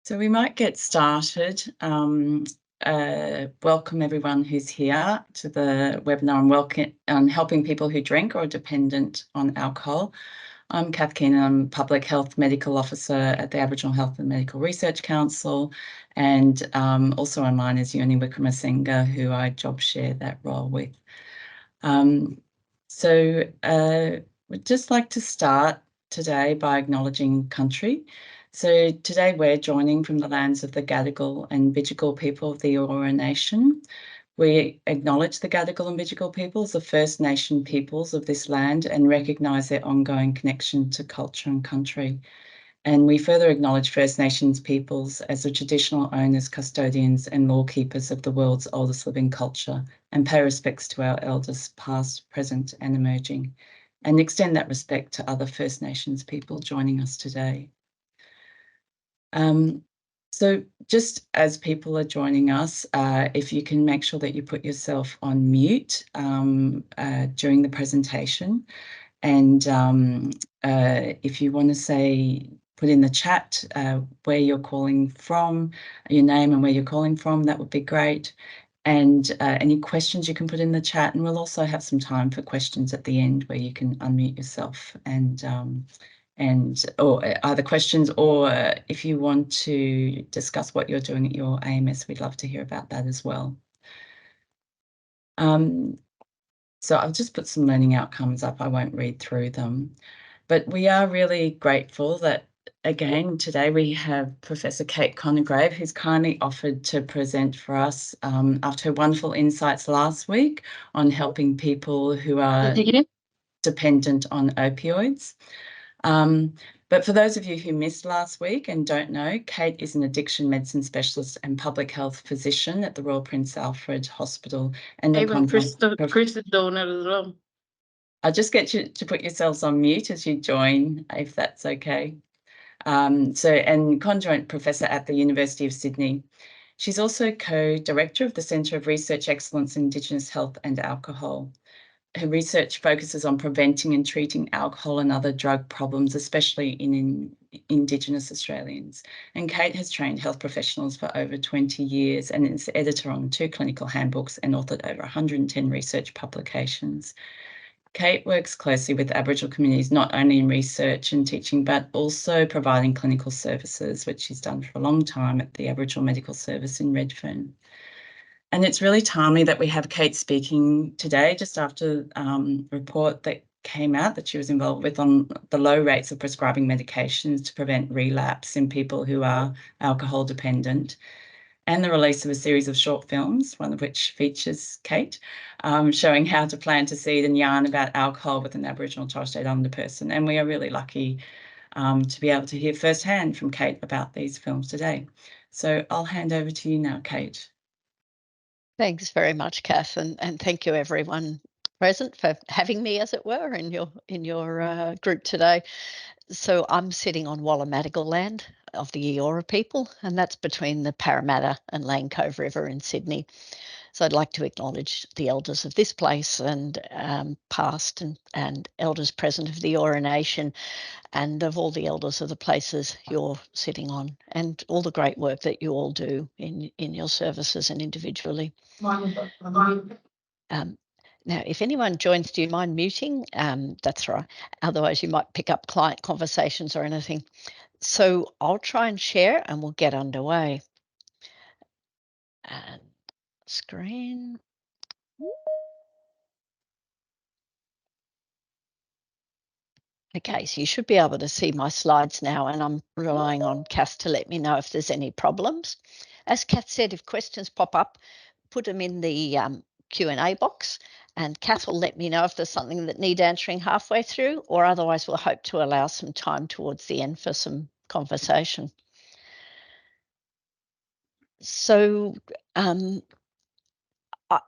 So we might get started. Welcome everyone who's here to the webinar on helping people who drink or are dependent on alcohol. I'm Kath Keenan, I'm Public Health Medical Officer at the Aboriginal Health and Medical Research Council, and also online is Yoni Wickramasinghe, who I job share that role with. We'd just like to start today by acknowledging country. So today we're joining from the lands of the Gadigal and Bidjigal people of the Eora Nation. We acknowledge the Gadigal and Bidjigal people as the First Nation peoples of this land and recognise their ongoing connection to culture and country. And we further acknowledge First Nations peoples as the traditional owners, custodians and lawkeepers of the world's oldest living culture, and pay respects to our elders past, present and emerging, and extend that respect to other First Nations people joining us today. So just as people are joining us, if you can make sure that you put yourself on mute during the presentation, and if you want to put in the chat where you're calling from, your name and where you're calling from, that would be great. And any questions you can put in the chat, and we'll also have some time for questions at the end where you can unmute yourself or either questions, or if you want to discuss what you're doing at your AMS, we'd love to hear about that as well. So I'll just put some learning outcomes up. I won't read through them, but we are really grateful that, again, today we have Professor Kate Conigrave, who's kindly offered to present for us after her wonderful insights last week on helping people who are dependent on opioids. But for those of you who missed last week and don't know, Kate is an addiction medicine specialist and public health physician at the Royal Prince Alfred Hospital. And even Chris is doing it as well. I'll just get you to put yourselves on mute as you join, if that's okay. And Conjoint Professor at the University of Sydney. She's also co-director of the Centre of Research Excellence in Indigenous Health and Alcohol. Her research focuses on preventing and treating alcohol and other drug problems, especially in Indigenous Australians. And Kate has trained health professionals for over 20 years and is editor on 2 clinical handbooks and authored over 110 research publications. Kate works closely with Aboriginal communities, not only in research and teaching, but also providing clinical services, which she's done for a long time at the Aboriginal Medical Service in Redfern. And it's really timely that we have Kate speaking today, just after a report that came out that she was involved with on the low rates of prescribing medications to prevent relapse in people who are alcohol dependent, and the release of a series of short films, one of which features Kate, showing how to plant a seed and yarn about alcohol with an Aboriginal Torres Strait Islander person. And we are really lucky to be able to hear firsthand from Kate about these films today. So I'll hand over to you now, Kate. Thanks very much, Kath, and thank you everyone present for having me, as it were, in your group today. So I'm sitting on Wallamadigal land of the Eora people, and that's between the Parramatta and Lane Cove River in Sydney. So I'd like to acknowledge the elders of this place and past and elders present of the Eora Nation, and of all the elders of the places you're sitting on, and all the great work that you all do in your services and individually. Now, if anyone joins, do you mind muting? That's right. Otherwise, you might pick up client conversations or anything. So I'll try and share and we'll get underway. And screen. Okay, so you should be able to see my slides now, and I'm relying on Kath to let me know if there's any problems. As Kath said, if questions pop up, put them in the Q&A box, and Kath will let me know if there's something that needs answering halfway through, or otherwise we'll hope to allow some time towards the end for some conversation. So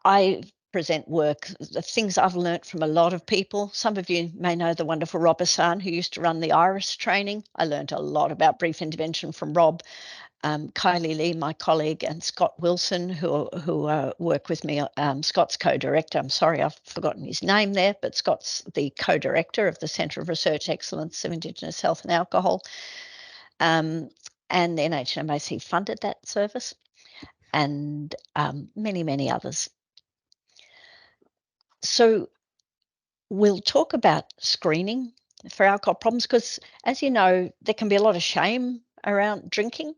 I present work, the things I've learnt from a lot of people. Some of you may know the wonderful Rob Hassan, who used to run the IRIS training. I learnt a lot about brief intervention from Rob. Kylie Lee, my colleague, and Scott Wilson, who work with me. Scott's co-director. I'm sorry, I've forgotten his name there, but Scott's the co-director of the Centre of Research Excellence of Indigenous Health and Alcohol. and the AH&MRC funded that service, and many, many others. So we'll talk about screening for alcohol problems because, as you know, there can be a lot of shame around drinking,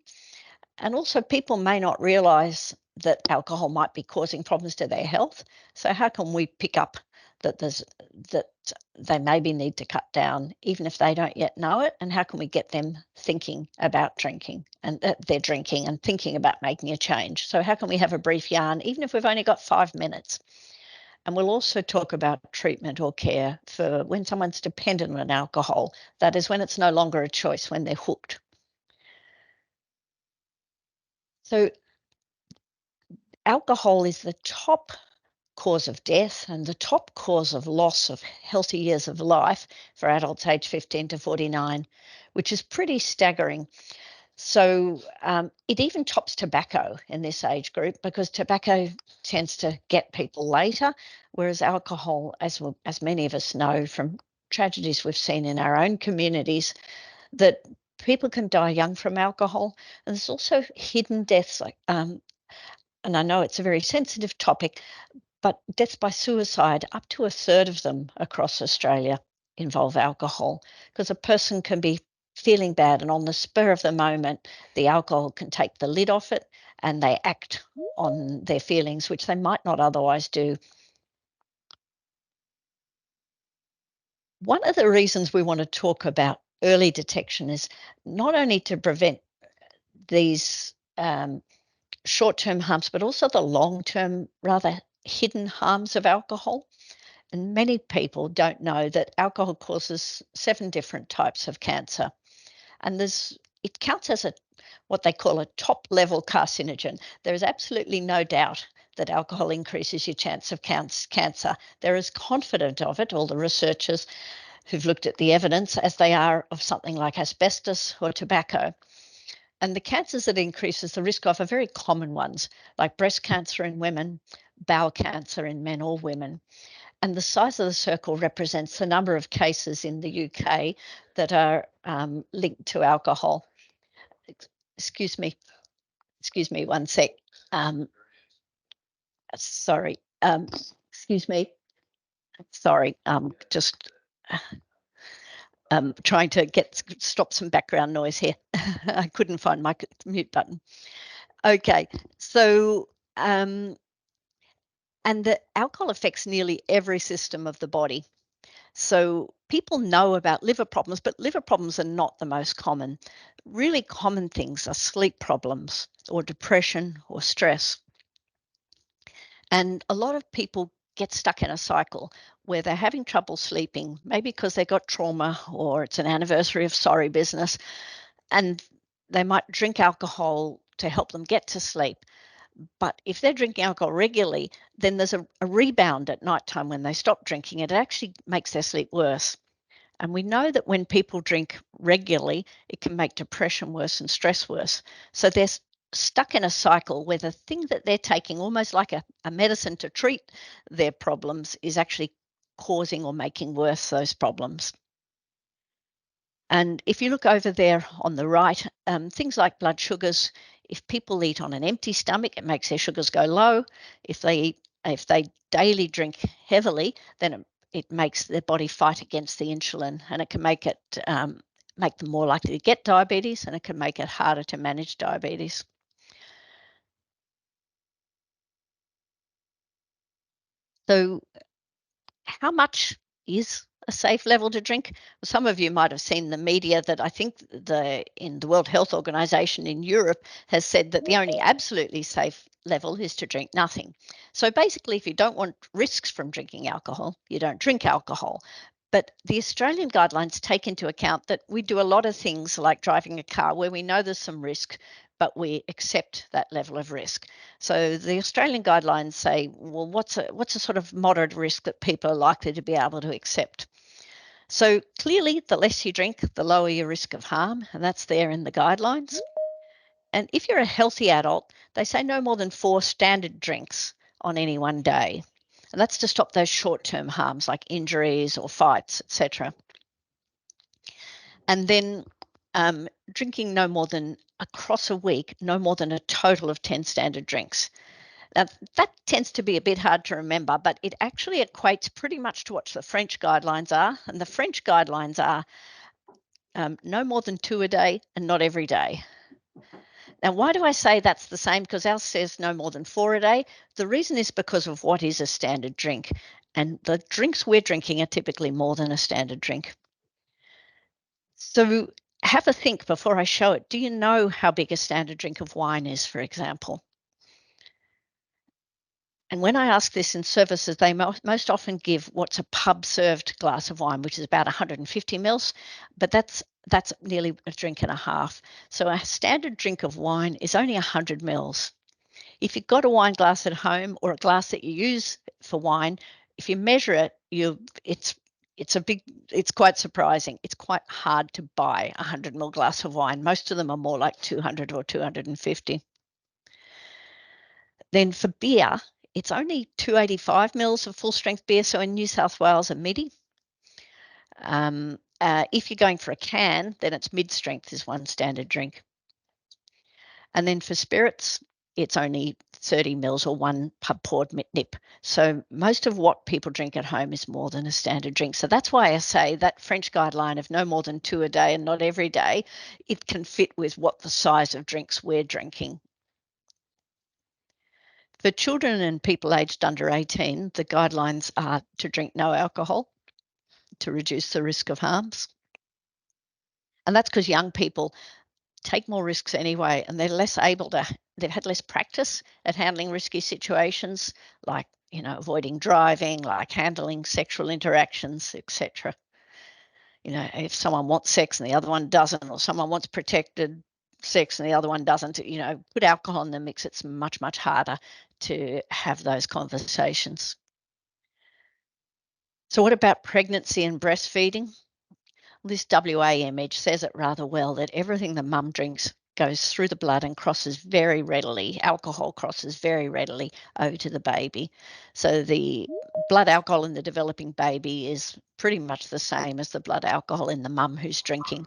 and also people may not realise that alcohol might be causing problems to their health. So how can we pick up that they maybe need to cut down, even if they don't yet know it? And how can we get them thinking about drinking and their drinking and thinking about making a change? So how can we have a brief yarn, even if we've only got 5 minutes? And we'll also talk about treatment or care for when someone's dependent on alcohol. That is when it's no longer a choice, when they're hooked. So alcohol is the top cause of death and the top cause of loss of healthy years of life for adults aged 15 to 49, which is pretty staggering. So it even tops tobacco in this age group because tobacco tends to get people later, whereas alcohol, as many of us know from tragedies we've seen in our own communities, that people can die young from alcohol. And there's also hidden deaths, like, and I know it's a very sensitive topic, but deaths by suicide, up to a third of them across Australia involve alcohol, because a person can be feeling bad and on the spur of the moment, the alcohol can take the lid off it and they act on their feelings, which they might not otherwise do. One of the reasons we want to talk about early detection is not only to prevent these short-term harms, but also the long-term, rather hidden harms of alcohol. And many people don't know that alcohol causes 7 different types of cancer. And it counts as what they call a top-level carcinogen. There is absolutely no doubt that alcohol increases your chance of cancer. They're as confident of it, all the researchers who've looked at the evidence, as they are of something like asbestos or tobacco. And the cancers that increases the risk of are very common ones, like breast cancer in women, bowel cancer in men or women. And the size of the circle represents the number of cases in the UK that are linked to alcohol. Excuse me one sec. Sorry. Excuse me. Sorry. Just trying to stop some background noise here. I couldn't find my mute button. Okay, so and the alcohol affects nearly every system of the body. So people know about liver problems, but liver problems are not the most common. Really common things are sleep problems or depression or stress. And a lot of people get stuck in a cycle where they're having trouble sleeping, maybe because they got trauma or it's an anniversary of sorry business, and they might drink alcohol to help them get to sleep. But if they're drinking alcohol regularly, then there's a rebound at nighttime when they stop drinking. It actually makes their sleep worse. And we know that when people drink regularly, it can make depression worse and stress worse. So they're stuck in a cycle where the thing that they're taking, almost like a medicine to treat their problems, is actually causing or making worse those problems. And if you look over there on the right, things like blood sugars, if people eat on an empty stomach, it makes their sugars go low. If they daily drink heavily, then it makes their body fight against the insulin, and it can make them more likely to get diabetes, and it can make it harder to manage diabetes. So how much is a safe level to drink? Well, some of you might have seen the media that I think in the World Health Organization in Europe has said that the only absolutely safe level is to drink nothing. So basically, if you don't want risks from drinking alcohol, you don't drink alcohol. But the Australian guidelines take into account that we do a lot of things like driving a car where we know there's some risk, but we accept that level of risk. So the Australian guidelines say, well, what's a sort of moderate risk that people are likely to be able to accept? So clearly, the less you drink, the lower your risk of harm, and that's there in the guidelines. And if you're a healthy adult, they say no more than 4 standard drinks on any one day. And that's to stop those short-term harms like injuries or fights, etc. And then drinking no more than across a week no more than a total of 10 standard drinks. Now, that tends to be a bit hard to remember, but it actually equates pretty much to what the French guidelines are. And the French guidelines are no more than 2 a day and not every day. Now, why do I say that's the same? Because ours says no more than 4 a day. The reason is because of what is a standard drink. And the drinks we're drinking are typically more than a standard drink. So have a think before I show it. Do you know how big a standard drink of wine is, for example? And when I ask this in services, they most often give what's a pub-served glass of wine, which is about 150 mils, but that's nearly a drink and a half. So a standard drink of wine is only 100 mils. If you've got a wine glass at home or a glass that you use for wine, if you measure it, it's quite surprising. It's quite hard to buy a 100 ml glass of wine. Most of them are more like 200 or 250. Then for beer, it's only 285 mils of full strength beer. So in New South Wales and Midi. If you're going for a can, then it's mid strength is one standard drink. And then for spirits, it's only 30 mils or one pub poured nip. So most of what people drink at home is more than a standard drink. So that's why I say that French guideline of no more than 2 a day and not every day, it can fit with what the size of drinks we're drinking. For children and people aged under 18, the guidelines are to drink no alcohol to reduce the risk of harms. And that's because young people take more risks anyway, and they're less able to, they've had less practice at handling risky situations, like, avoiding driving, like handling sexual interactions, etc. If someone wants sex and the other one doesn't, or someone wants protected sex and the other one doesn't, put alcohol in the mix, it's much, much harder to have those conversations. So what about pregnancy and breastfeeding? This WA image says it rather well, that everything the mum drinks goes through the blood and crosses very readily, alcohol crosses very readily over to the baby. So the blood alcohol in the developing baby is pretty much the same as the blood alcohol in the mum who's drinking.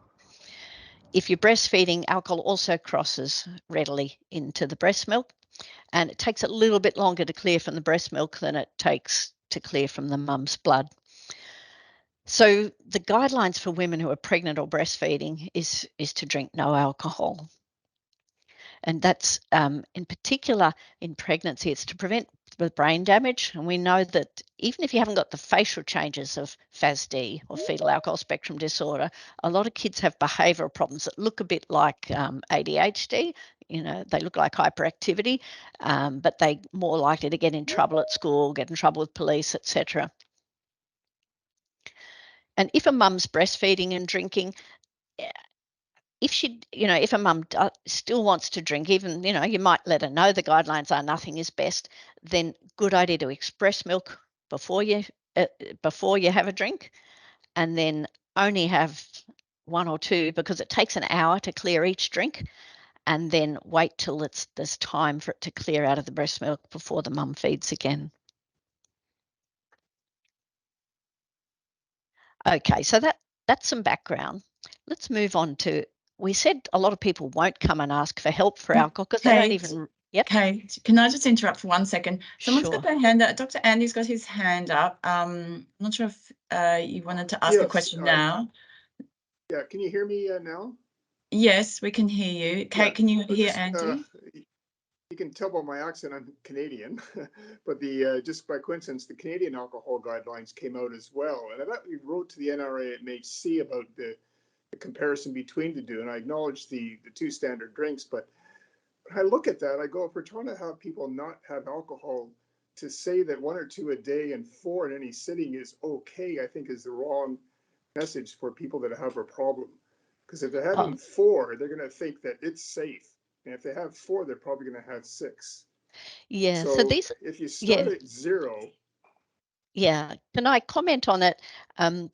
If you're breastfeeding, alcohol also crosses readily into the breast milk, and it takes a little bit longer to clear from the breast milk than it takes to clear from the mum's blood. So the guidelines for women who are pregnant or breastfeeding is to drink no alcohol. And that's in particular in pregnancy, it's to prevent the brain damage. And we know that even if you haven't got the facial changes of FASD or fetal alcohol spectrum disorder, a lot of kids have behavioural problems that look a bit like ADHD. They look like hyperactivity, but they're more likely to get in trouble at school, get in trouble with police, etc. And if a mum's breastfeeding and drinking, if a mum still wants to drink, even, you might let her know the guidelines are nothing is best, then good idea to express milk before you have a drink, and then only have one or two, because it takes an hour to clear each drink, and then wait till there's time for it to clear out of the breast milk before the mum feeds again. Okay, so that's some background. Let's move on to, we said a lot of people won't come and ask for help for alcohol because they don't even. Yep. Kate, can I just interrupt for 1 second? Someone's got their hand up. Dr. Andy's got his hand up. I'm not sure if you wanted to ask a question now. Yeah, can you hear me now? Yes, we can hear you. Kate, can you hear Andy? You can tell by my accent I'm Canadian, but just by coincidence, the Canadian alcohol guidelines came out as well. And I actually wrote to the NRA-MHC about the comparison between the two, and I acknowledge the two standard drinks. But when I look at that, I go, if we're trying to have people not have alcohol, to say that 1 or 2 a day and 4 in any sitting is okay, I think is the wrong message for people that have a problem. Because if they're having 4, they're going to think that it's safe. And if they have 4, they're probably going to have 6. Yeah. So these, if you start at 0. Yeah. Can I comment on it?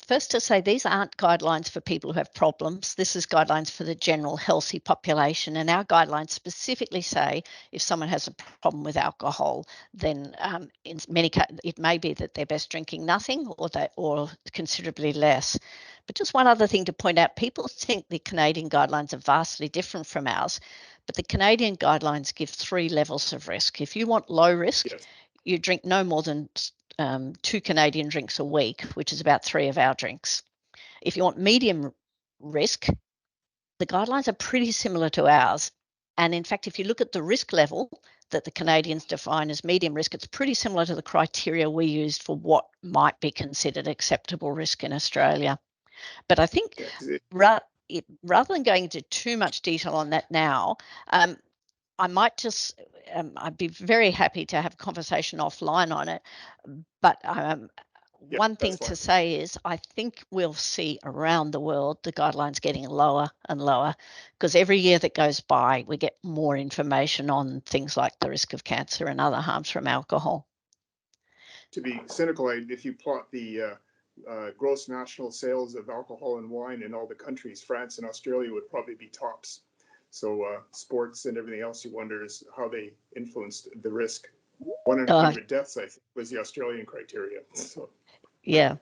First to say, these aren't guidelines for people who have problems. This is guidelines for the general healthy population. And our guidelines specifically say if someone has a problem with alcohol, then in many cases, it may be that they're best drinking nothing or considerably less. But just one other thing to point out, people think the Canadian guidelines are vastly different from ours, but the Canadian guidelines give 3 levels of risk. If you want low risk, Yes. you drink no more than 2 Canadian drinks a week, which is about 3 of our drinks. If you want medium risk, the guidelines are pretty similar to ours. And in fact, if you look at the risk level that the Canadians define as medium risk, it's pretty similar to the criteria we used for what might be considered acceptable risk in Australia. But I think rather than going into too much detail on that now, I might just, I'd be very happy to have a conversation offline on it. But one thing to say is I think we'll see around the world the guidelines getting lower and lower, because every year that goes by, we get more information on things like the risk of cancer and other harms from alcohol. To be cynical, if you plot the gross national sales of alcohol and wine in all the countries, France and Australia would probably be tops. So sports and everything else, you wonder is how they influenced the risk. 1 in 100 deaths, I think, was the Australian criteria. So. Yeah.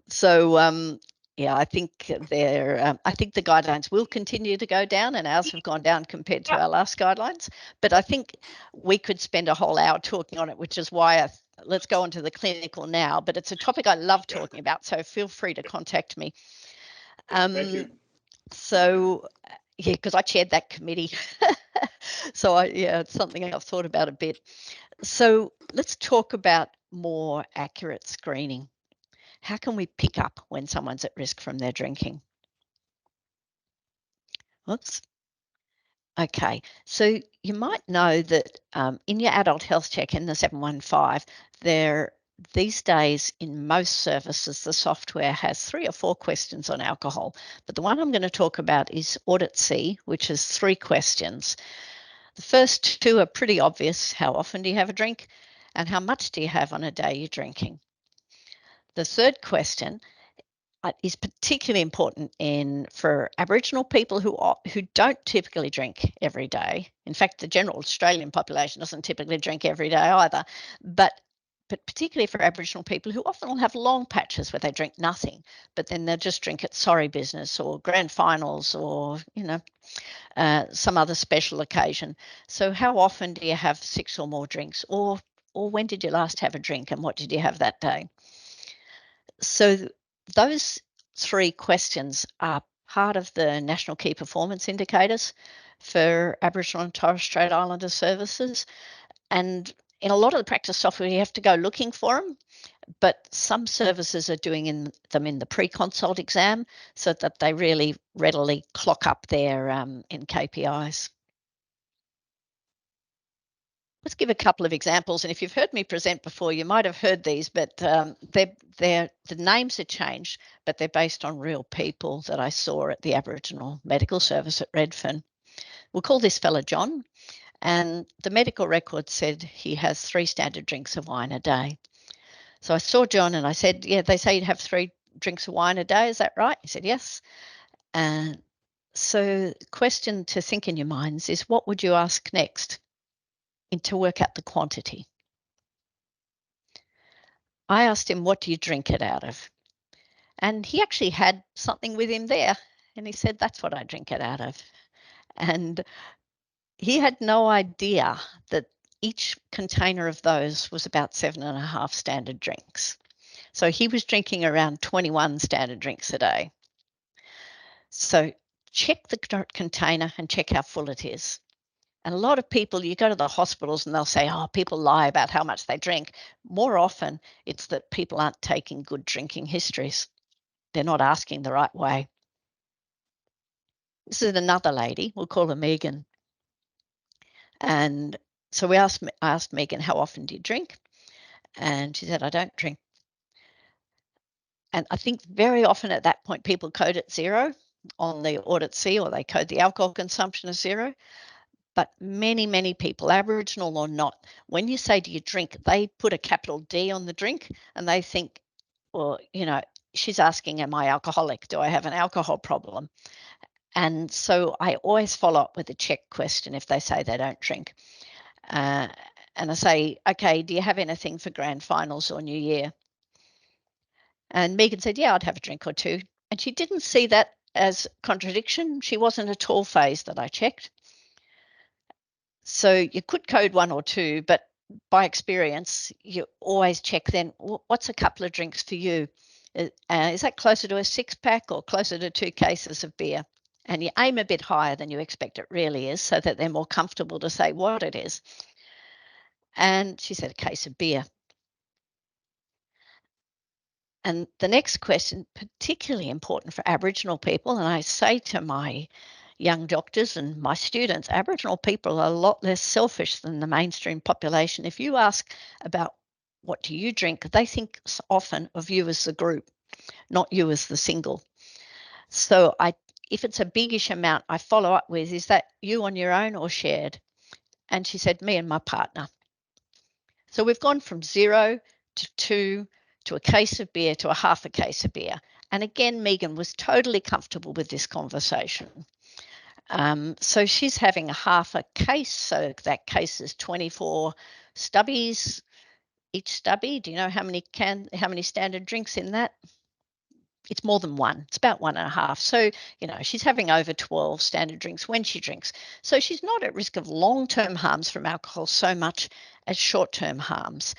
So I think I think the guidelines will continue to go down, and ours have gone down compared to our last guidelines. But I think we could spend a whole hour talking on it, which is why let's go on to the clinical now. But it's a topic I love talking about, so feel free to contact me. Thank you. So yeah, because I chaired that committee. So it's something I've thought about a bit. So let's talk about more accurate screening. How can we pick up when someone's at risk from their drinking? Oops. Okay, so you might know that in your adult health check in the 715, these days in most services, the software has 3 or 4 questions on alcohol. But the one I'm going to talk about is Audit C, which is 3 questions. The first 2 are pretty obvious. How often do you have a drink? And how much do you have on a day you're drinking? The third question is particularly important for Aboriginal people who don't typically drink every day. In fact, the general Australian population doesn't typically drink every day either. But particularly for Aboriginal people who often will have long patches where they drink nothing, but then they'll just drink at sorry business or grand finals or some other special occasion. So how often do you have 6 or more drinks, or when did you last have a drink and what did you have that day? So those 3 questions are part of the National Key Performance Indicators for Aboriginal and Torres Strait Islander services. And in a lot of the practice software, you have to go looking for them, but some services are doing them in the pre-consult exam so that they really readily clock up there in KPIs. Let's give a couple of examples, and if you've heard me present before, you might have heard these, but the names are changed, but they're based on real people that I saw at the Aboriginal Medical Service at Redfern. We'll call this fella John, and the medical record said he has 3 standard drinks of wine a day. So I saw John and I said, yeah, they say you'd have 3 drinks of wine a day, is that right? He said, yes. And so the question to think in your minds is, what would you ask next? To work out the quantity. I asked him, what do you drink it out of? And he actually had something with him there. And he said, that's what I drink it out of. And he had no idea that each container of those was about 7.5 standard drinks. So he was drinking around 21 standard drinks a day. So check the container and check how full it is. And a lot of people, you go to the hospitals and they'll say, oh, people lie about how much they drink. More often, it's that people aren't taking good drinking histories. They're not asking the right way. This is another lady, we'll call her Megan. And so I asked Megan, how often do you drink? And she said, I don't drink. And I think very often at that point, people code at 0 on the Audit C, or they code the alcohol consumption as 0. But many, many people, Aboriginal or not, when you say, do you drink, they put a capital D on the drink and they think, well, she's asking, am I alcoholic? Do I have an alcohol problem? And so I always follow up with a check question if they say they don't drink. And I say, okay, do you have anything for grand finals or New Year? And Megan said, yeah, I'd have a drink or two. And she didn't see that as contradiction. She wasn't at all phased that I checked. So you could code 1 or 2, but by experience, you always check then, what's a couple of drinks for you? Is that closer to a 6-pack or closer to 2 cases of beer? And you aim a bit higher than you expect it really is, so that they're more comfortable to say what it is. And she said a case of beer. And the next question, particularly important for Aboriginal people, and I say to my young doctors and my students, Aboriginal people are a lot less selfish than the mainstream population. If you ask about what do you drink, they think often of you as the group, not you as the single. So if it's a biggish amount, I follow up with, is that you on your own or shared? And she said, me and my partner. So we've gone from 0 to 2 to a case of beer to a half a case of beer. And again, Megan was totally comfortable with this conversation. So she's having a half a case. So that case is 24 stubbies. Each stubby, do you know how many standard drinks in that? It's more than 1. It's about 1.5. So, she's having over 12 standard drinks when she drinks. So she's not at risk of long-term harms from alcohol so much as short-term harms,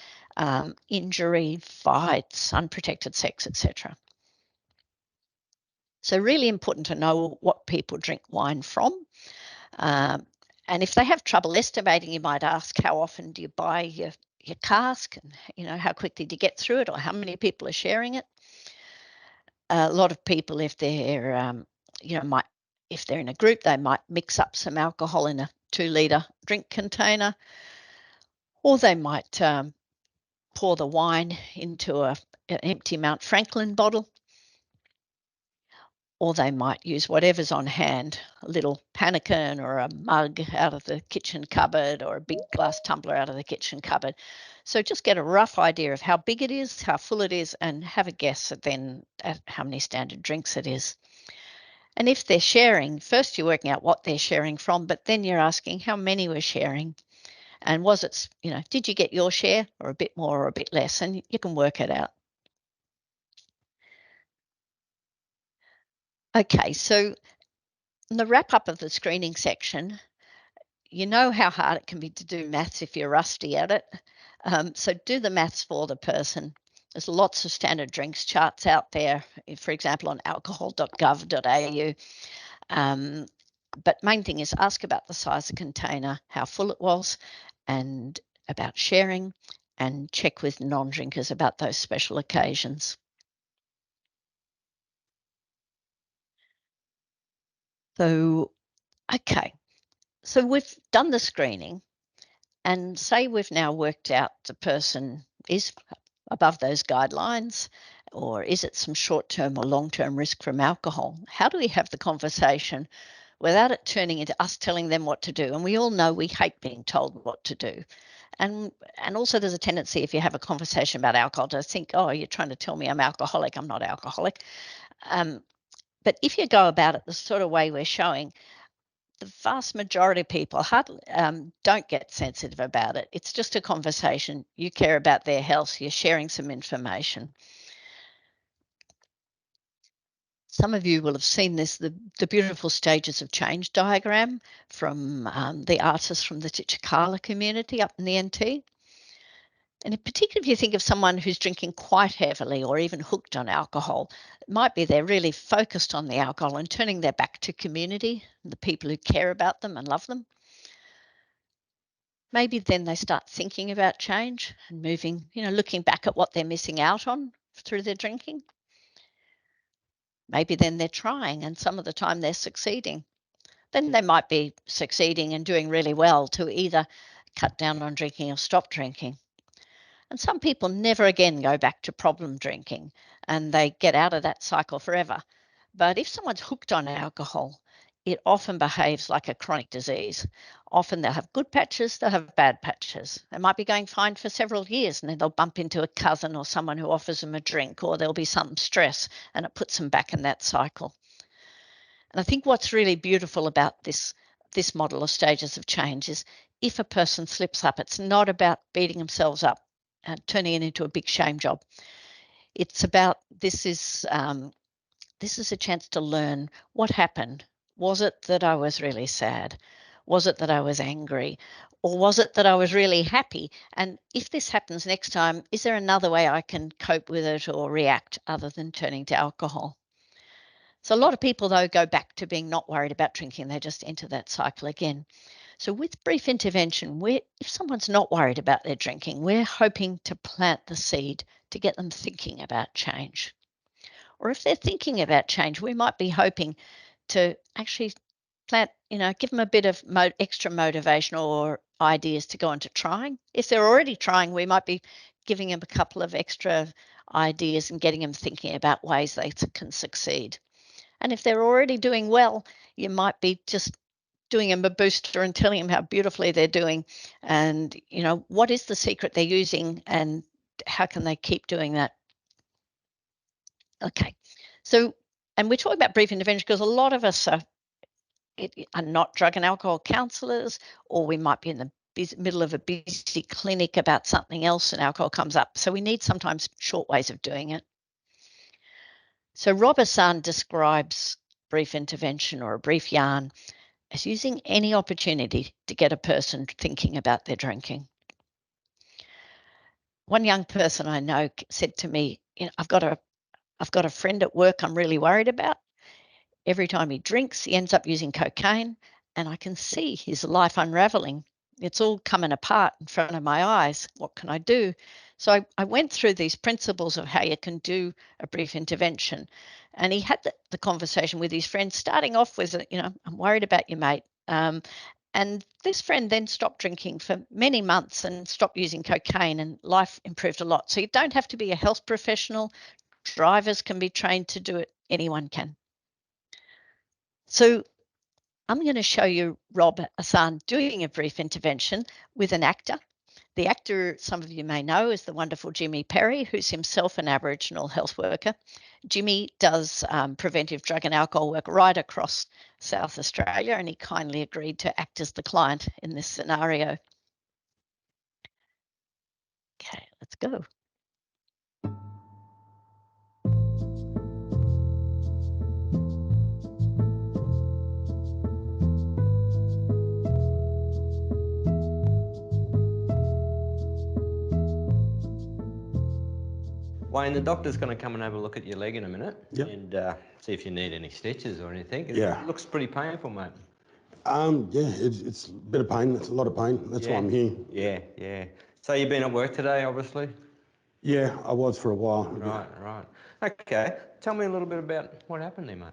injury, fights, unprotected sex, etc. So really important to know what people drink wine from. And if they have trouble estimating, you might ask, how often do you buy your cask? And, how quickly do you get through it, or how many people are sharing it? A lot of people, if they're, if they're in a group, they might mix up some alcohol in a 2-litre drink container, or they might pour the wine into an empty Mount Franklin bottle, or they might use whatever's on hand, a little pannikin or a mug out of the kitchen cupboard, or a big glass tumbler out of the kitchen cupboard. So just get a rough idea of how big it is, how full it is, and have a guess then at how many standard drinks it is. And if they're sharing, first you're working out what they're sharing from, but then you're asking how many were sharing. And was it, did you get your share, or a bit more or a bit less? And you can work it out. Okay, so in the wrap up of the screening section, you know how hard it can be to do maths if you're rusty at it. So do the maths for the person. There's lots of standard drinks charts out there, for example, on alcohol.gov.au. But main thing is ask about the size of container, how full it was, and about sharing, and check with non-drinkers about those special occasions. So, okay, so we've done the screening, and say we've now worked out the person is above those guidelines, or is it some short-term or long-term risk from alcohol? How do we have the conversation without it turning into us telling them what to do? And we all know we hate being told what to do. And also there's a tendency, if you have a conversation about alcohol, to think, oh, you're trying to tell me I'm alcoholic. I'm not alcoholic. But if you go about it the sort of way we're showing, the vast majority of people don't get sensitive about it. It's just a conversation. You care about their health. You're sharing some information. Some of you will have seen this, the beautiful stages of change diagram from the artists from the Titchakala community up in the NT. And in particular, if you think of someone who's drinking quite heavily or even hooked on alcohol, it might be they're really focused on the alcohol and turning their back to community, the people who care about them and love them. Maybe then they start thinking about change and moving, looking back at what they're missing out on through their drinking. Maybe then they're trying, and some of the time they're succeeding. Then they might be succeeding and doing really well to either cut down on drinking or stop drinking. And some people never again go back to problem drinking, and they get out of that cycle forever. But if someone's hooked on alcohol, it often behaves like a chronic disease. Often they'll have good patches, they'll have bad patches. They might be going fine for several years, and then they'll bump into a cousin or someone who offers them a drink, or there'll be some stress, and it puts them back in that cycle. And I think what's really beautiful about this model of stages of change is if a person slips up, it's not about beating themselves up and turning it into a big shame job. It's about, this is a chance to learn what happened. Was it that I was really sad? Was it that I was angry? Or was it that I was really happy? And if this happens next time, is there another way I can cope with it or react other than turning to alcohol? So a lot of people, though, go back to being not worried about drinking. They just enter that cycle again. So with brief intervention, if someone's not worried about their drinking, we're hoping to plant the seed to get them thinking about change. Or if they're thinking about change, we might be hoping to actually plant, give them a bit of extra motivation or ideas to go on to trying. If they're already trying, we might be giving them a couple of extra ideas and getting them thinking about ways they can succeed. And if they're already doing well, you might be just doing them a booster and telling them how beautifully they're doing and, what is the secret they're using and how can they keep doing that. Okay, so, and we're talking about brief intervention because a lot of us are not drug and alcohol counsellors, or we might be in the middle of a busy clinic about something else and alcohol comes up. So we need sometimes short ways of doing it. So Rob Hassan describes brief intervention or a brief yarn as using any opportunity to get a person thinking about their drinking. One young person I know said to me, I've got a friend at work I'm really worried about. Every time he drinks, he ends up using cocaine, and I can see his life unraveling. It's all coming apart in front of my eyes. What can I do? So I went through these principles of how you can do a brief intervention. And he had the conversation with his friend, starting off with, I'm worried about you, mate. And this friend then stopped drinking for many months and stopped using cocaine, and life improved a lot. So you don't have to be a health professional. Drivers can be trained to do it. Anyone can. So I'm going to show you Rob Hassan doing a brief intervention with an actor. The actor, some of you may know, is the wonderful Jimmy Perry, who's himself an Aboriginal health worker. Jimmy does preventive drug and alcohol work right across South Australia, and he kindly agreed to act as the client in this scenario. Okay, let's go. Wayne, the doctor's going to come and have a look at your leg in a minute. Yep. And see if you need any stitches or anything. Yeah. It looks pretty painful, mate. Yeah, it's a bit of pain. It's a lot of pain. That's why I'm here. Yeah. So you've been at work today, obviously? Yeah, I was for a while. Right. Okay. Tell me a little bit about what happened there, mate.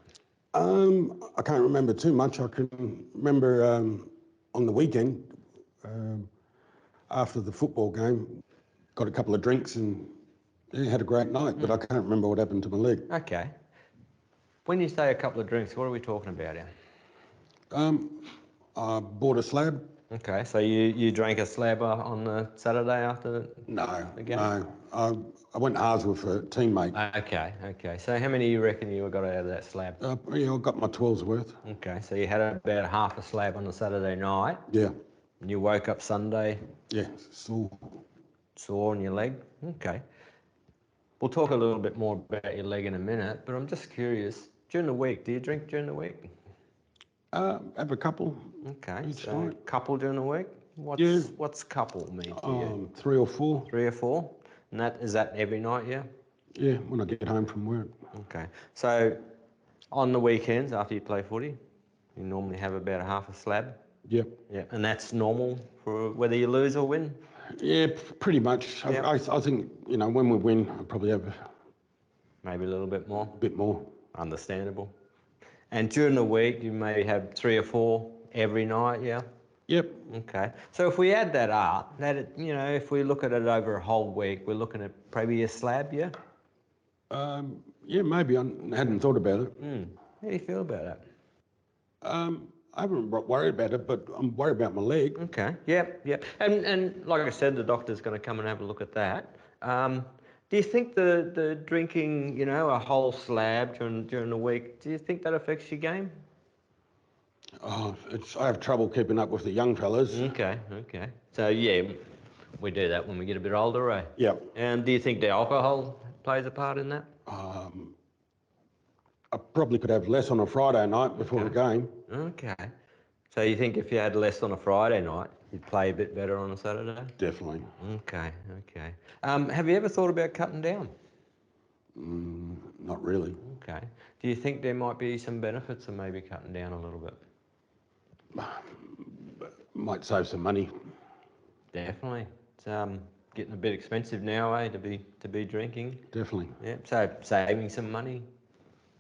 I can't remember too much. I can remember on the weekend, after the football game, got a couple of drinks and had a great night, but I can't remember what happened to my leg. Okay. When you say a couple of drinks, what are we talking about here? I bought a slab. Okay, so you drank a slab on the Saturday after the game? No. I went halves with a teammate. Okay. So how many you reckon you got out of that slab? I got my 12's worth. Okay, so you had about half a slab on the Saturday night. Yeah. And you woke up Sunday. Yeah, sore on your leg. Okay. We'll talk a little bit more about your leg in a minute, but I'm just curious. During the week, do you drink during the week? Have a couple. Okay, It's so fine. couple during the week? What's couple mean to you? 3 or 4. 3 or 4? And is that every night, yeah? Yeah, when I get home from work. Okay. So on the weekends after you play footy, you normally have about a half a slab? Yep. Yeah. And that's normal for whether you lose or win? Yeah, pretty much. Yep. I think, when we win, I'll probably have maybe a little bit more? a bit more. Understandable. And during the week, you maybe have 3 or 4 every night, yeah? Yep. Okay. So if we add that up, if we look at it over a whole week, we're looking at probably a slab, yeah? Yeah, maybe. I hadn't thought about it. How do you feel about that? I haven't worried about it, but I'm worried about my leg. Okay. Yep. And like I said, the doctor's going to come and have a look at that. Do you think the drinking, a whole slab during the week, do you think that affects your game? I have trouble keeping up with the young fellas. Okay. So yeah, we do that when we get a bit older, right? Yep. And do you think the alcohol plays a part in that? I probably could have less on a Friday night before the game. Okay. So you think if you had less on a Friday night, you'd play a bit better on a Saturday? Definitely. Okay. Have you ever thought about cutting down? Not really. Okay. Do you think there might be some benefits of maybe cutting down a little bit? Might save some money. Definitely. It's getting a bit expensive now, to be drinking. Definitely. Yeah. So saving some money,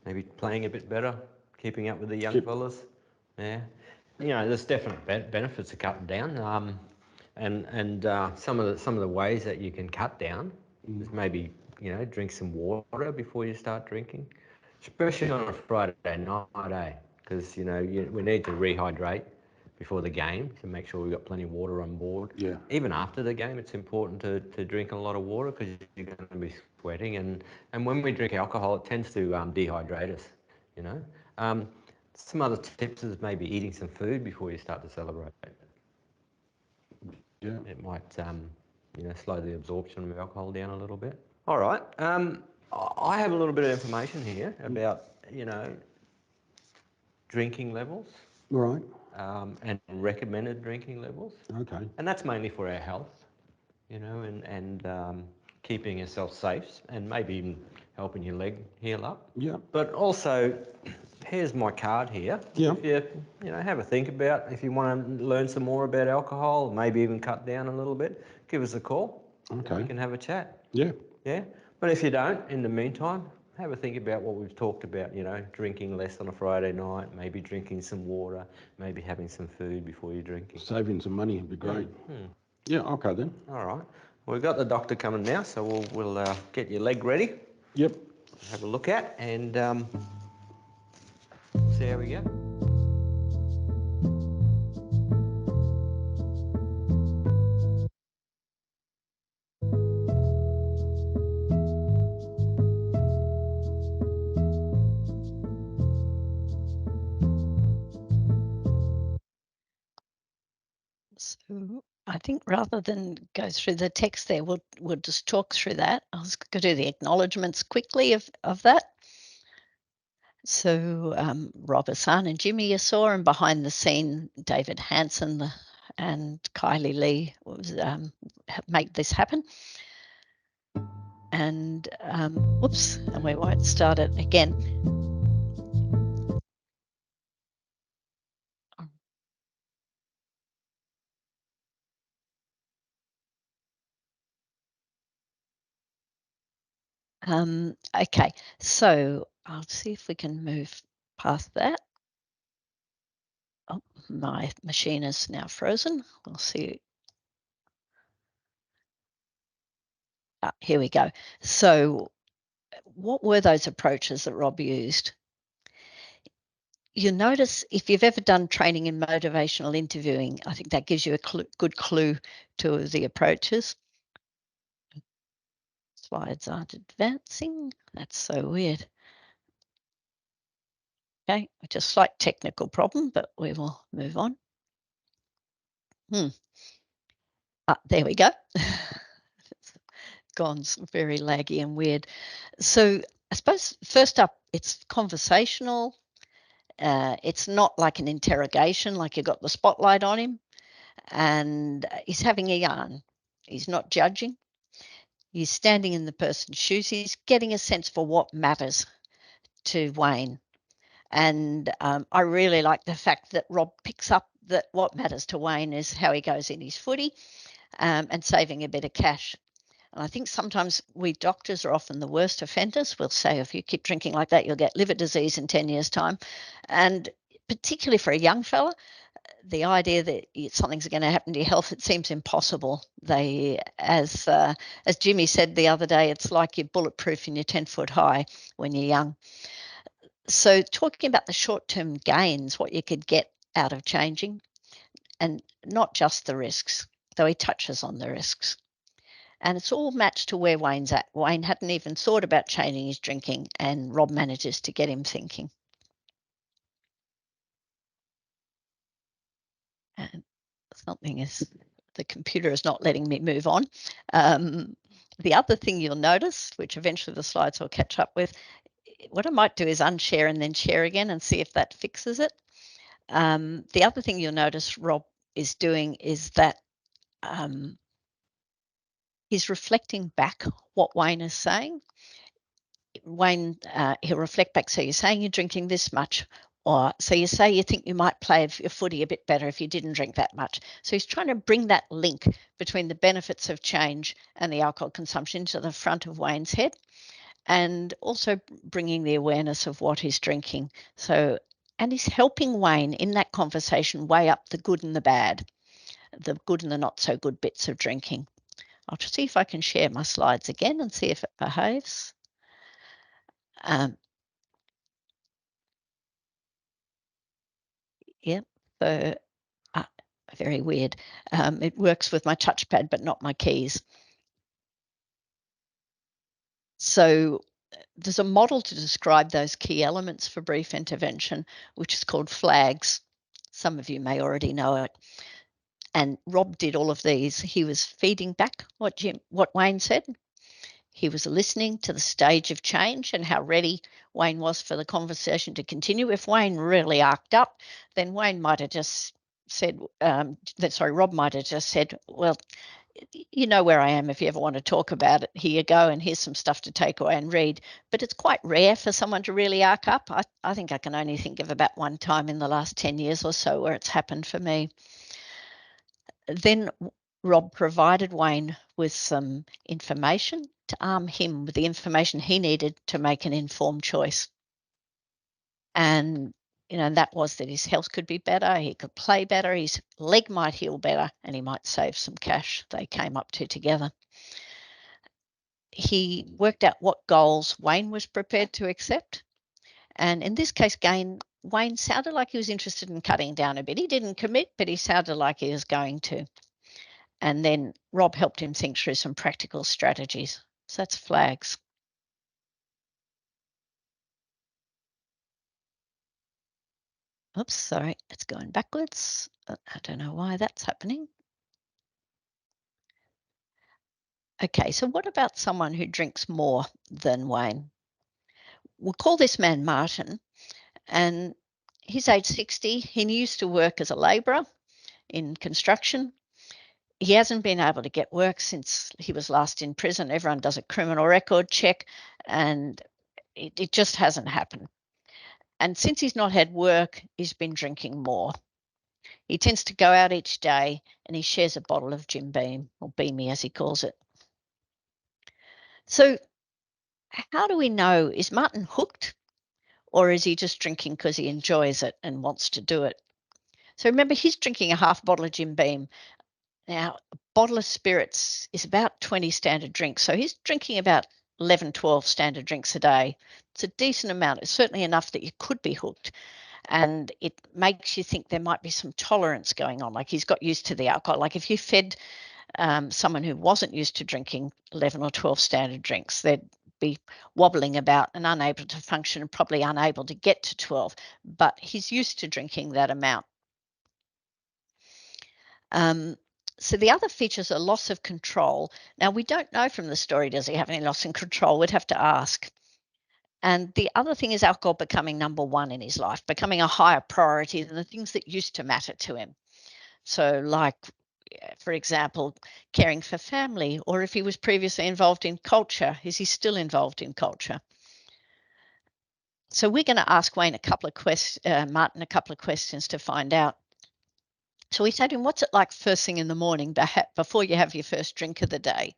maybe playing a bit better, keeping up with the young fellas. Yeah. There's definite benefits of cutting down. And some of the ways that you can cut down is maybe drink some water before you start drinking, especially on a Friday night, because we need to rehydrate before the game to make sure we've got plenty of water on board. Yeah. Even after the game, it's important to drink a lot of water because you're going to be sweating, and when we drink alcohol, it tends to dehydrate us. Some other tips is maybe eating some food before you start to celebrate. Yeah. It might slow the absorption of alcohol down a little bit. All right. I have a little bit of information here about drinking levels. Right. And recommended drinking levels. Okay. And that's mainly for our health, and keeping yourself safe and maybe even helping your leg heal up. Yeah. But also, here's my card here. Yeah. If you have a think about if you want to learn some more about alcohol, maybe even cut down a little bit, give us a call. Okay. We can have a chat. Yeah. Yeah. But if you don't, in the meantime, have a think about what we've talked about, drinking less on a Friday night, maybe drinking some water, maybe having some food before you're drinking. Saving some money would be great. Yeah, okay then. All right. Well, we've got the doctor coming now, so we'll get your leg ready. Yep. Have a look at and see how we go. So I think rather than go through the text there, we'll just talk through that. I was going to do the acknowledgements quickly of that. So Rob Hassan and Jimmy you saw, and behind the scene, David Hansen and Kylie Lee was, make this happen. And whoops, and we won't start it again. Okay, so I'll see if we can move past that. Oh, my machine is now frozen. We'll see. Here we go. So what were those approaches that Rob used? You notice if you've ever done training in motivational interviewing, I think that gives you a good clue to the approaches. Slides aren't advancing. That's so weird. Okay, just a slight technical problem, but we will move on. There we go. It's gone very laggy and weird. So I suppose first up, it's conversational. It's not like an interrogation, like you've got the spotlight on him, and he's having a yarn. He's not judging. He's standing in the person's shoes. He's getting a sense for what matters to Wayne. And I really like the fact that Rob picks up that what matters to Wayne is how he goes in his footy and saving a bit of cash. And I think sometimes we doctors are often the worst offenders. We'll say, if you keep drinking like that, you'll get liver disease in 10 years' time. And particularly for a young fella, the idea that something's going to happen to your health, it seems impossible. As Jimmy said the other day, it's like you're bulletproof and you're 10 foot high when you're young. So talking about the short-term gains, what you could get out of changing, and not just the risks, though he touches on the risks. And it's all matched to where Wayne's at. Wayne hadn't even thought about changing his drinking, and Rob manages to get him thinking. And the computer is not letting me move on. The other thing you'll notice, which eventually the slides will catch up with, what I might do is unshare and then share again and see if that fixes it. The other thing you'll notice Rob is doing is that he's reflecting back what Wayne is saying. Wayne, he'll reflect back. So you're saying you're drinking this much, or so you say you think you might play your footy a bit better if you didn't drink that much. So he's trying to bring that link between the benefits of change and the alcohol consumption to the front of Wayne's head, and also bringing the awareness of what he's drinking. So, and he's helping Wayne in that conversation weigh up the good and the bad, the good and the not so good bits of drinking. I'll just see if I can share my slides again and see if it behaves. Yep, so very weird. It works with my touchpad, but not my keys. So there's a model to describe those key elements for brief intervention, which is called flags. Some of you may already know it. And Rob did all of these. He was feeding back what Wayne said. He was listening to the stage of change and how ready Wayne was for the conversation to continue. If Wayne really arced up, then Wayne might have just said, Rob might have just said, well, you know where I am if you ever want to talk about it. Here you go, and here's some stuff to take away and read. But it's quite rare for someone to really arc up. I think I can only think of about one time in the last 10 years or so where it's happened for me. Then Rob provided Wayne with some information to arm him with the information he needed to make an informed choice. And, that was that his health could be better, he could play better, his leg might heal better, and he might save some cash they came up to together. He worked out what goals Wayne was prepared to accept. And in this case, Wayne sounded like he was interested in cutting down a bit. He didn't commit, but he sounded like he was going to. And then Rob helped him think through some practical strategies. So that's flags. Oops, sorry, it's going backwards. I don't know why that's happening. Okay, so what about someone who drinks more than Wayne? We'll call this man Martin, and he's age 60. He used to work as a labourer in construction. He hasn't been able to get work since he was last in prison. Everyone does a criminal record check, and it just hasn't happened. And since he's not had work, he's been drinking more. He tends to go out each day and he shares a bottle of Jim Beam, or Beamy as he calls it. So how do we know, is Martin hooked, or is he just drinking because he enjoys it and wants to do it? So remember, he's drinking a half bottle of Jim Beam. Now, a bottle of spirits is about 20 standard drinks. So he's drinking about 11, 12 standard drinks a day. It's a decent amount. It's certainly enough that you could be hooked. And it makes you think there might be some tolerance going on, like he's got used to the alcohol. Like if you fed someone who wasn't used to drinking 11 or 12 standard drinks, they'd be wobbling about and unable to function and probably unable to get to 12. But he's used to drinking that amount. So the other features are loss of control. Now, we don't know from the story, does he have any loss in control? We'd have to ask. And the other thing is alcohol becoming number one in his life, becoming a higher priority than the things that used to matter to him. So like, for example, caring for family, or if he was previously involved in culture, is he still involved in culture? So we're going to ask Wayne Martin a couple of questions to find out. So we said to him, what's it like first thing in the morning before you have your first drink of the day?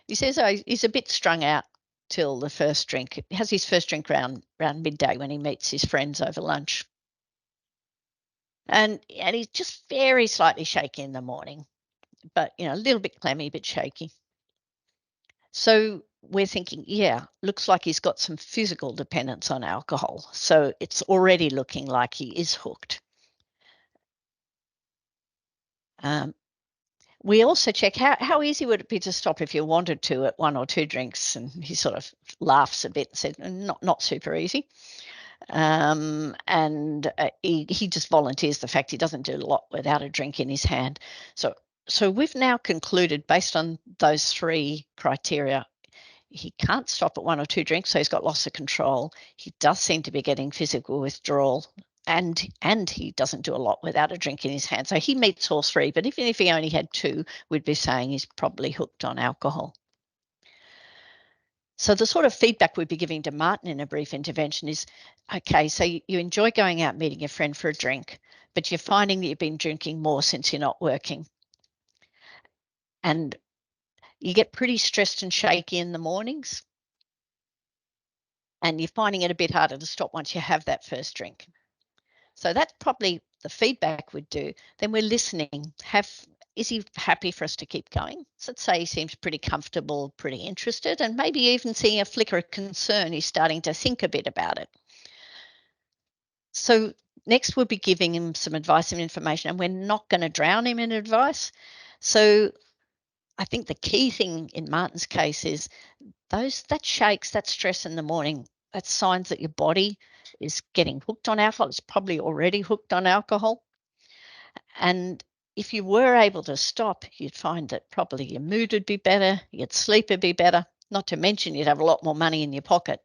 He says, he's a bit strung out till the first drink. He has his first drink around midday when he meets his friends over lunch. And he's just very slightly shaky in the morning, but, a little bit clammy, a bit shaky. So we're thinking, yeah, looks like he's got some physical dependence on alcohol. So it's already looking like he is hooked. We also check how easy would it be to stop if you wanted to at one or two drinks, and he sort of laughs a bit and said, not super easy. And he just volunteers the fact he doesn't do a lot without a drink in his hand. So So we've now concluded, based on those 3 criteria, he can't stop at 1 or 2 drinks, so he's got loss of control. He does seem to be getting physical withdrawal, and he doesn't do a lot without a drink in his hand. So he meets all 3, but even if he only had 2, we'd be saying he's probably hooked on alcohol. So the sort of feedback we'd be giving to Martin in a brief intervention is, okay, so you enjoy going out meeting your friend for a drink, but you're finding that you've been drinking more since you're not working. And you get pretty stressed and shaky in the mornings, and you're finding it a bit harder to stop once you have that first drink. So that's probably the feedback we'd do. Then we're listening. Is he happy for us to keep going? So let's say he seems pretty comfortable, pretty interested, and maybe even seeing a flicker of concern. He's starting to think a bit about it. So next we'll be giving him some advice and information, and we're not going to drown him in advice. So I think the key thing in Martin's case is that shakes, that stress in the morning, that's signs that your body is getting hooked on alcohol. It's probably already hooked on alcohol. And if you were able to stop, you'd find that probably your mood would be better, your sleep would be better, not to mention you'd have a lot more money in your pocket.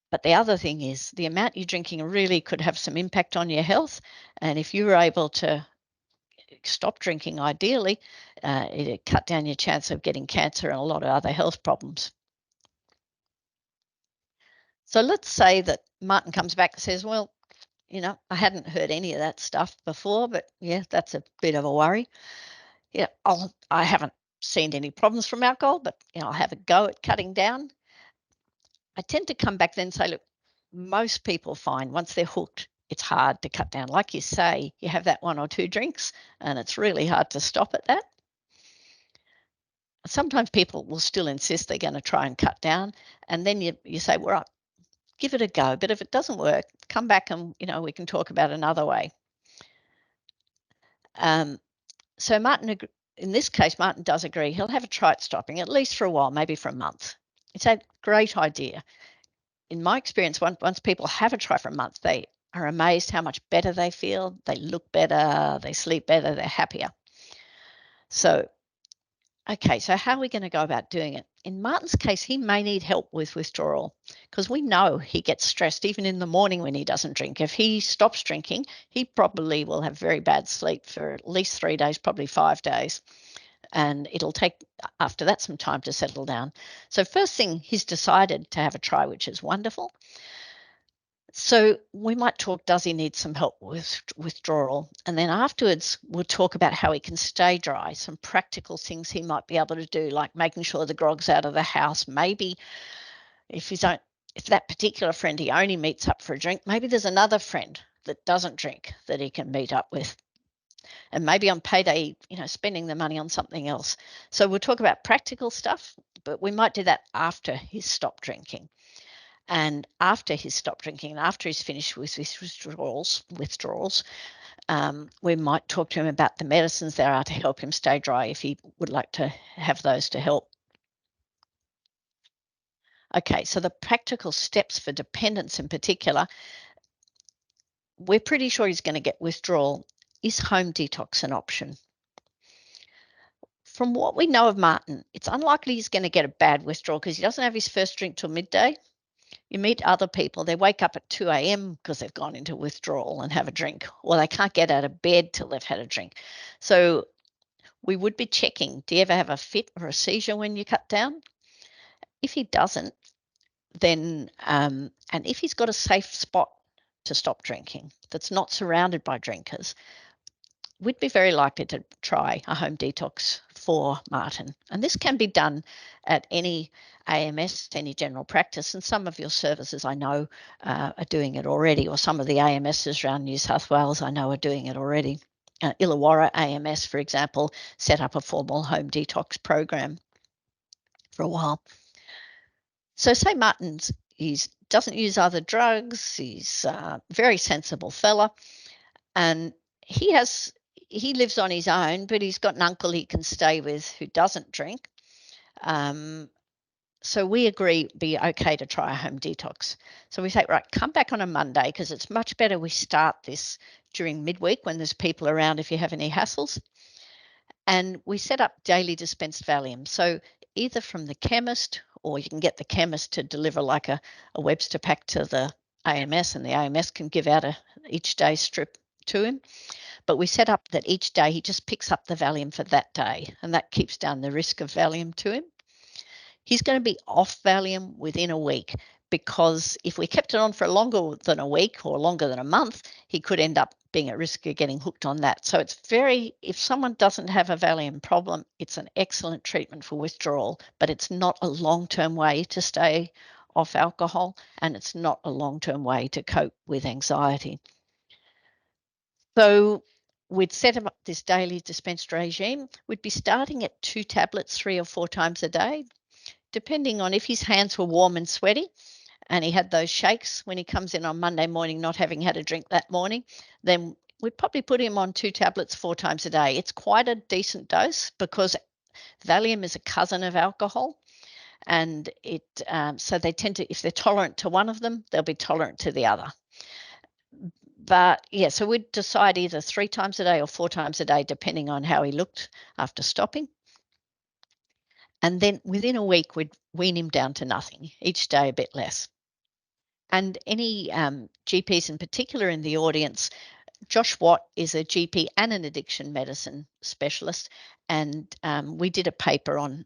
But the other thing is the amount you're drinking really could have some impact on your health. And if you were able to stop drinking, ideally, it'd cut down your chance of getting cancer and a lot of other health problems. So let's say that Martin comes back and says, well, I hadn't heard any of that stuff before, but yeah, that's a bit of a worry. Yeah, I haven't seen any problems from alcohol, but I'll have a go at cutting down. I tend to come back then and say, look, most people find once they're hooked, it's hard to cut down. Like you say, you have that 1 or 2 drinks and it's really hard to stop at that. Sometimes people will still insist they're going to try and cut down. And then you say, well, right, give it a go. But if it doesn't work, come back and, we can talk about another way. So Martin, in this case, Martin does agree. He'll have a try at stopping, at least for a while, maybe for a month. It's a great idea. In my experience, once people have a try for a month, they are amazed how much better they feel. They look better, they sleep better, they're happier. So, okay, so how are we going to go about doing it? In Martin's case, he may need help with withdrawal because we know he gets stressed even in the morning when he doesn't drink. If he stops drinking, he probably will have very bad sleep for at least 3 days, probably 5 days. And it'll take, after that, some time to settle down. So first thing, he's decided to have a try, which is wonderful. So we might talk, does he need some help with withdrawal? And then afterwards, we'll talk about how he can stay dry, some practical things he might be able to do, like making sure the grog's out of the house. Maybe if that particular friend he only meets up for a drink, maybe there's another friend that doesn't drink that he can meet up with. And maybe on payday, spending the money on something else. So we'll talk about practical stuff, but we might do that after he's stopped drinking. And after he's stopped drinking, and after he's finished with his withdrawals, we might talk to him about the medicines there are to help him stay dry if he would like to have those to help. Okay, so the practical steps for dependence in particular, we're pretty sure he's going to get withdrawal. Is home detox an option? From what we know of Martin, it's unlikely he's going to get a bad withdrawal because he doesn't have his first drink till midday. You meet other people, they wake up at 2 a.m. because they've gone into withdrawal and have a drink, or they can't get out of bed till they've had a drink. So we would be checking, do you ever have a fit or a seizure when you cut down? If he doesn't, then, and if he's got a safe spot to stop drinking that's not surrounded by drinkers, we'd be very likely to try a home detox for Martin. And this can be done at any AMS, any general practice, and some of your services I know are doing it already, or some of the AMSs around New South Wales I know are doing it already. Illawarra AMS, for example, set up a formal home detox program for a while. So say Martin's, he doesn't use other drugs, he's a very sensible fella, and he lives on his own, but he's got an uncle he can stay with who doesn't drink. So we agree it'd be okay to try a home detox. So we say, right, come back on a Monday because it's much better we start this during midweek when there's people around if you have any hassles. And we set up daily dispensed Valium. So either from the chemist, or you can get the chemist to deliver like a Webster pack to the AMS, and the AMS can give out a each day strip to him. But we set up that each day he just picks up the Valium for that day, and that keeps down the risk of Valium to him. He's going to be off Valium within a week, because if we kept it on for longer than a week or longer than a month, he could end up being at risk of getting hooked on that. So it's if someone doesn't have a Valium problem, it's an excellent treatment for withdrawal, but it's not a long-term way to stay off alcohol, and it's not a long-term way to cope with anxiety. So we'd set up this daily dispensed regime. We'd be starting at 2 tablets 3 or 4 times a day, depending on if his hands were warm and sweaty and he had those shakes when he comes in on Monday morning, not having had a drink that morning, then we'd probably put him on 2 tablets 4 times a day. It's quite a decent dose, because Valium is a cousin of alcohol. And so they tend to, if they're tolerant to one of them, they'll be tolerant to the other. But yeah, so we'd decide either 3 times a day or 4 times a day, depending on how he looked after stopping. And then within a week, we'd wean him down to nothing, each day a bit less. And any GPs in particular in the audience, Josh Watt is a GP and an addiction medicine specialist, and we did a paper on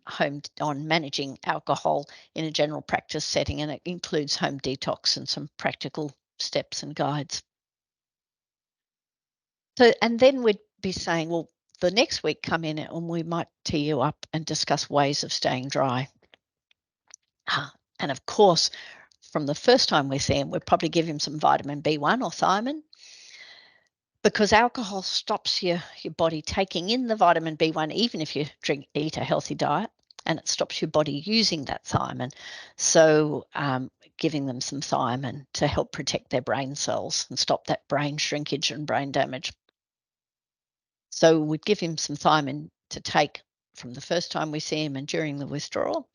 managing alcohol in a general practice setting, and it includes home detox and some practical steps and guides. So, and then we'd be saying, well, the next week come in and we might tee you up and discuss ways of staying dry. And of course, from the first time we see him, we'd probably give him some vitamin B1 or thiamine, because alcohol stops your body taking in the vitamin B1, even if you eat a healthy diet, and it stops your body using that thiamine. So giving them some thiamine to help protect their brain cells and stop that brain shrinkage and brain damage. So we'd give him some thiamine to take from the first time we see him and during the withdrawal.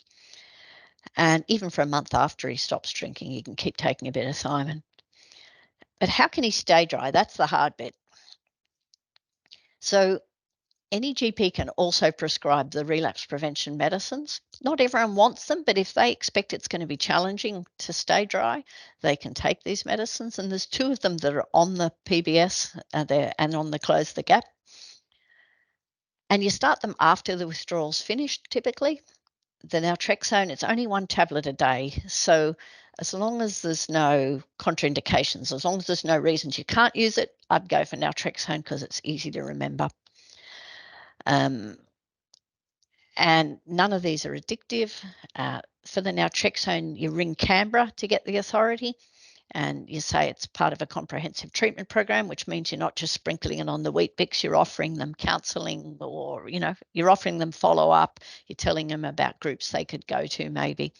And even for a month after he stops drinking, he can keep taking a bit of thiamine. But how can he stay dry? That's the hard bit. So any GP can also prescribe the relapse prevention medicines. Not everyone wants them, but if they expect it's going to be challenging to stay dry, they can take these medicines. And there's 2 of them that are on the PBS and on the Close the Gap. And you start them after the withdrawal's finished, typically. The naltrexone, it's only 1 tablet a day. So as long as there's no contraindications, as long as there's no reasons you can't use it, I'd go for naltrexone because it's easy to remember. And none of these are addictive. For the naltrexone, you ring Canberra to get the authority, and you say it's part of a comprehensive treatment program, which means you're not just sprinkling it on the Weet-Bix, you're offering them counselling, or you're offering them follow-up, you're telling them about groups they could go to maybe.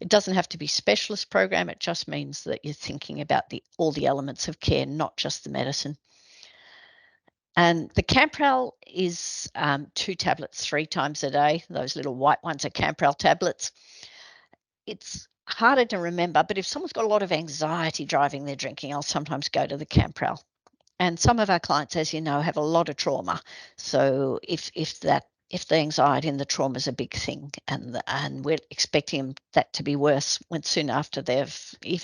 It doesn't have to be specialist program, it just means that you're thinking about all the elements of care, not just the medicine. And the Campral is 2 tablets 3 times a day. Those little white ones are Campral tablets. It's harder to remember, but if someone's got a lot of anxiety driving their drinking, I'll sometimes go to the Campral. And some of our clients, as you know, have a lot of trauma. So if the anxiety and the trauma is a big thing, and we're expecting that to be worse even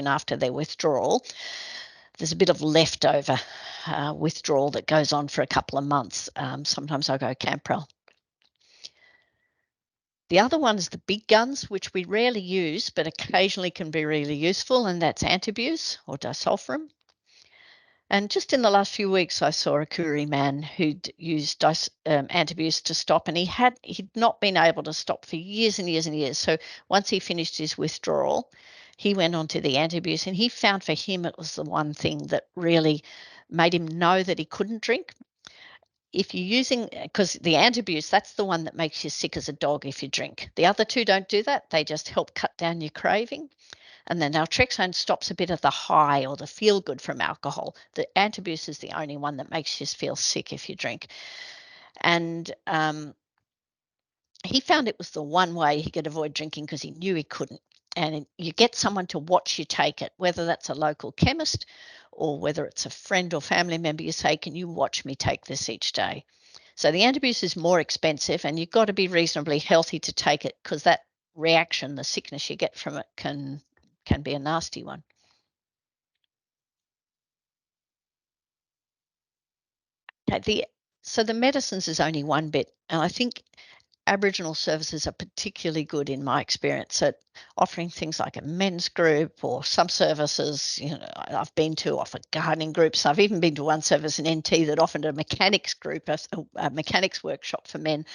after their withdrawal, there's a bit of leftover withdrawal that goes on for a couple of months. Sometimes I go Campral. The other one is the big guns, which we rarely use, but occasionally can be really useful, and that's antabuse or disulfiram. And just in the last few weeks, I saw a Koori man who'd used antabuse to stop, and he'd not been able to stop for years and years and years. So once he finished his withdrawal, he went on to the antabuse, and he found for him it was the one thing that really made him know that he couldn't drink. If you're using, because the antabuse, that's the one that makes you sick as a dog if you drink. The other 2 don't do that. They just help cut down your craving. And then naltrexone stops a bit of the high or the feel good from alcohol. The antabuse is the only one that makes you feel sick if you drink. And he found it was the one way he could avoid drinking because he knew he couldn't. And you get someone to watch you take it, whether that's a local chemist or whether it's a friend or family member. You say, can you watch me take this each day? So the antabuse is more expensive, and you've got to be reasonably healthy to take it, because that reaction, the sickness you get from it, can be a nasty one. Okay, so the medicines is only one bit, and I think Aboriginal services are particularly good in my experience at offering things like a men's group, or some services, I've been to offer gardening groups. I've even been to one service in NT that offered a mechanics group, a mechanics workshop for men.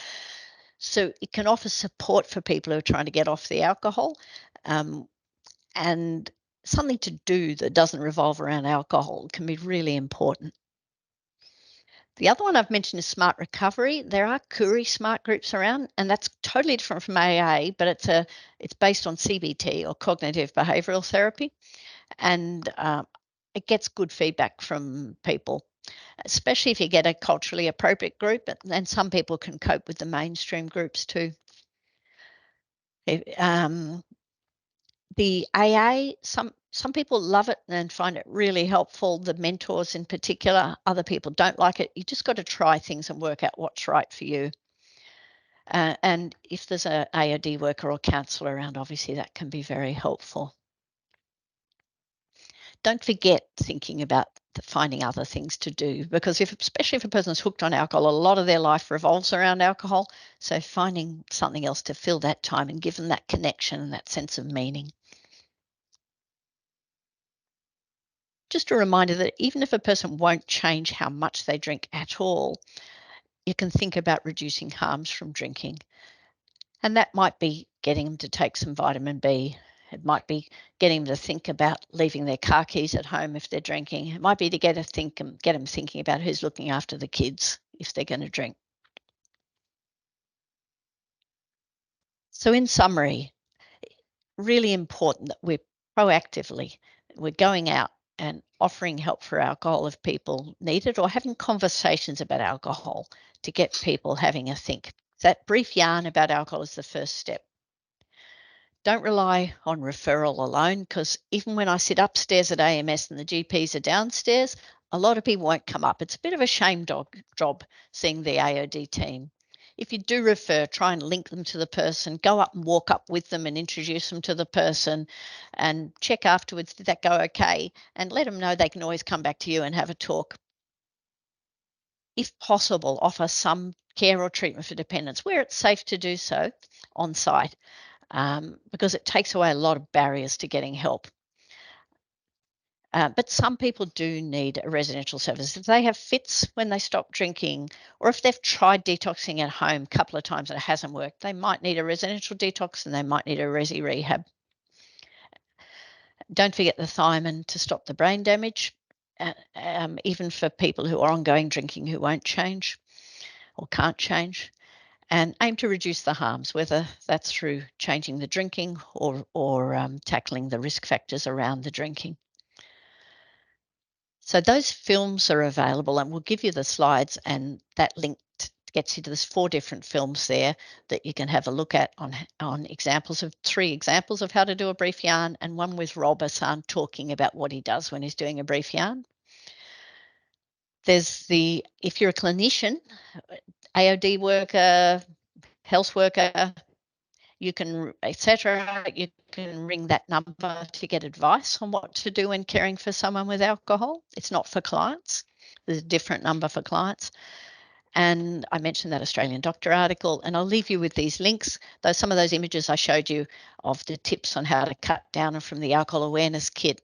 So it can offer support for people who are trying to get off the alcohol, and something to do that doesn't revolve around alcohol can be really important. The other one I've mentioned is Smart Recovery. There are Koori smart groups around, and that's totally different from AA, but it's based on CBT, or cognitive behavioural therapy, and it gets good feedback from people, especially if you get a culturally appropriate group, and some people can cope with the mainstream groups too. The AA, some people love it and find it really helpful, the mentors in particular. Other people don't like it. You just got to try things and work out what's right for you. And if there's a AOD worker or counsellor around, obviously that can be very helpful. Don't forget thinking about finding other things to do, because especially if a person's hooked on alcohol, a lot of their life revolves around alcohol. So finding something else to fill that time and give them that connection and that sense of meaning. Just a reminder that even if a person won't change how much they drink at all, you can think about reducing harms from drinking. And that might be getting them to take some vitamin B. It might be getting them to think about leaving their car keys at home if they're drinking. It might be to get them thinking about who's looking after the kids if they're going to drink. So in summary, really important that we're going out and offering help for alcohol if people need it, or having conversations about alcohol to get people having a think. That brief yarn about alcohol is the first step. Don't rely on referral alone, because even when I sit upstairs at AMS and the GPs are downstairs, a lot of people won't come up. It's a bit of a shame job seeing the AOD team. If you do refer, try and link them to the person, go up and walk up with them and introduce them to the person, and check afterwards, did that go okay? And let them know they can always come back to you and have a talk. If possible, offer some care or treatment for dependence where it's safe to do so on site, because it takes away a lot of barriers to getting help. But some people do need a residential service. If they have fits when they stop drinking, or if they've tried detoxing at home a couple of times and it hasn't worked, they might need a residential detox, and they might need a resi rehab. Don't forget the thiamine to stop the brain damage, even for people who are ongoing drinking who won't change or can't change. And aim to reduce the harms, whether that's through changing the drinking or tackling the risk factors around the drinking. So those films are available, and we'll give you the slides, and that link gets you to those 4 different films there that you can have a look at on 3 examples of how to do a brief yarn, and one with Rob Hassan talking about what he does when he's doing a brief yarn. There's if you're a clinician, AOD worker, health worker, you can, etc. You can ring that number to get advice on what to do when caring for someone with alcohol. It's not for clients. There's a different number for clients. And I mentioned that Australian Doctor article, and I'll leave you with these links. Though some of those images I showed you of the tips on how to cut down from the alcohol awareness kit.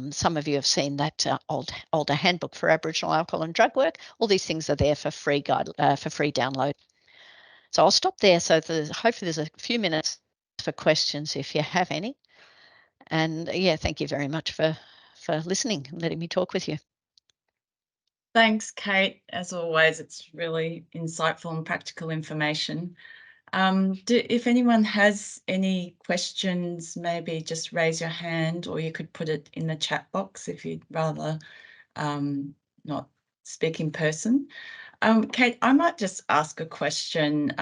Some of you have seen that older handbook for Aboriginal alcohol and drug work. All these things are there for free download. So I'll stop there. So hopefully there's a few minutes for questions if you have any. And yeah, thank you very much for listening and letting me talk with you. Thanks, Kate. As always, it's really insightful and practical information. If anyone has any questions, maybe just raise your hand, or you could put it in the chat box if you'd rather not speak in person. Kate, I might just ask a question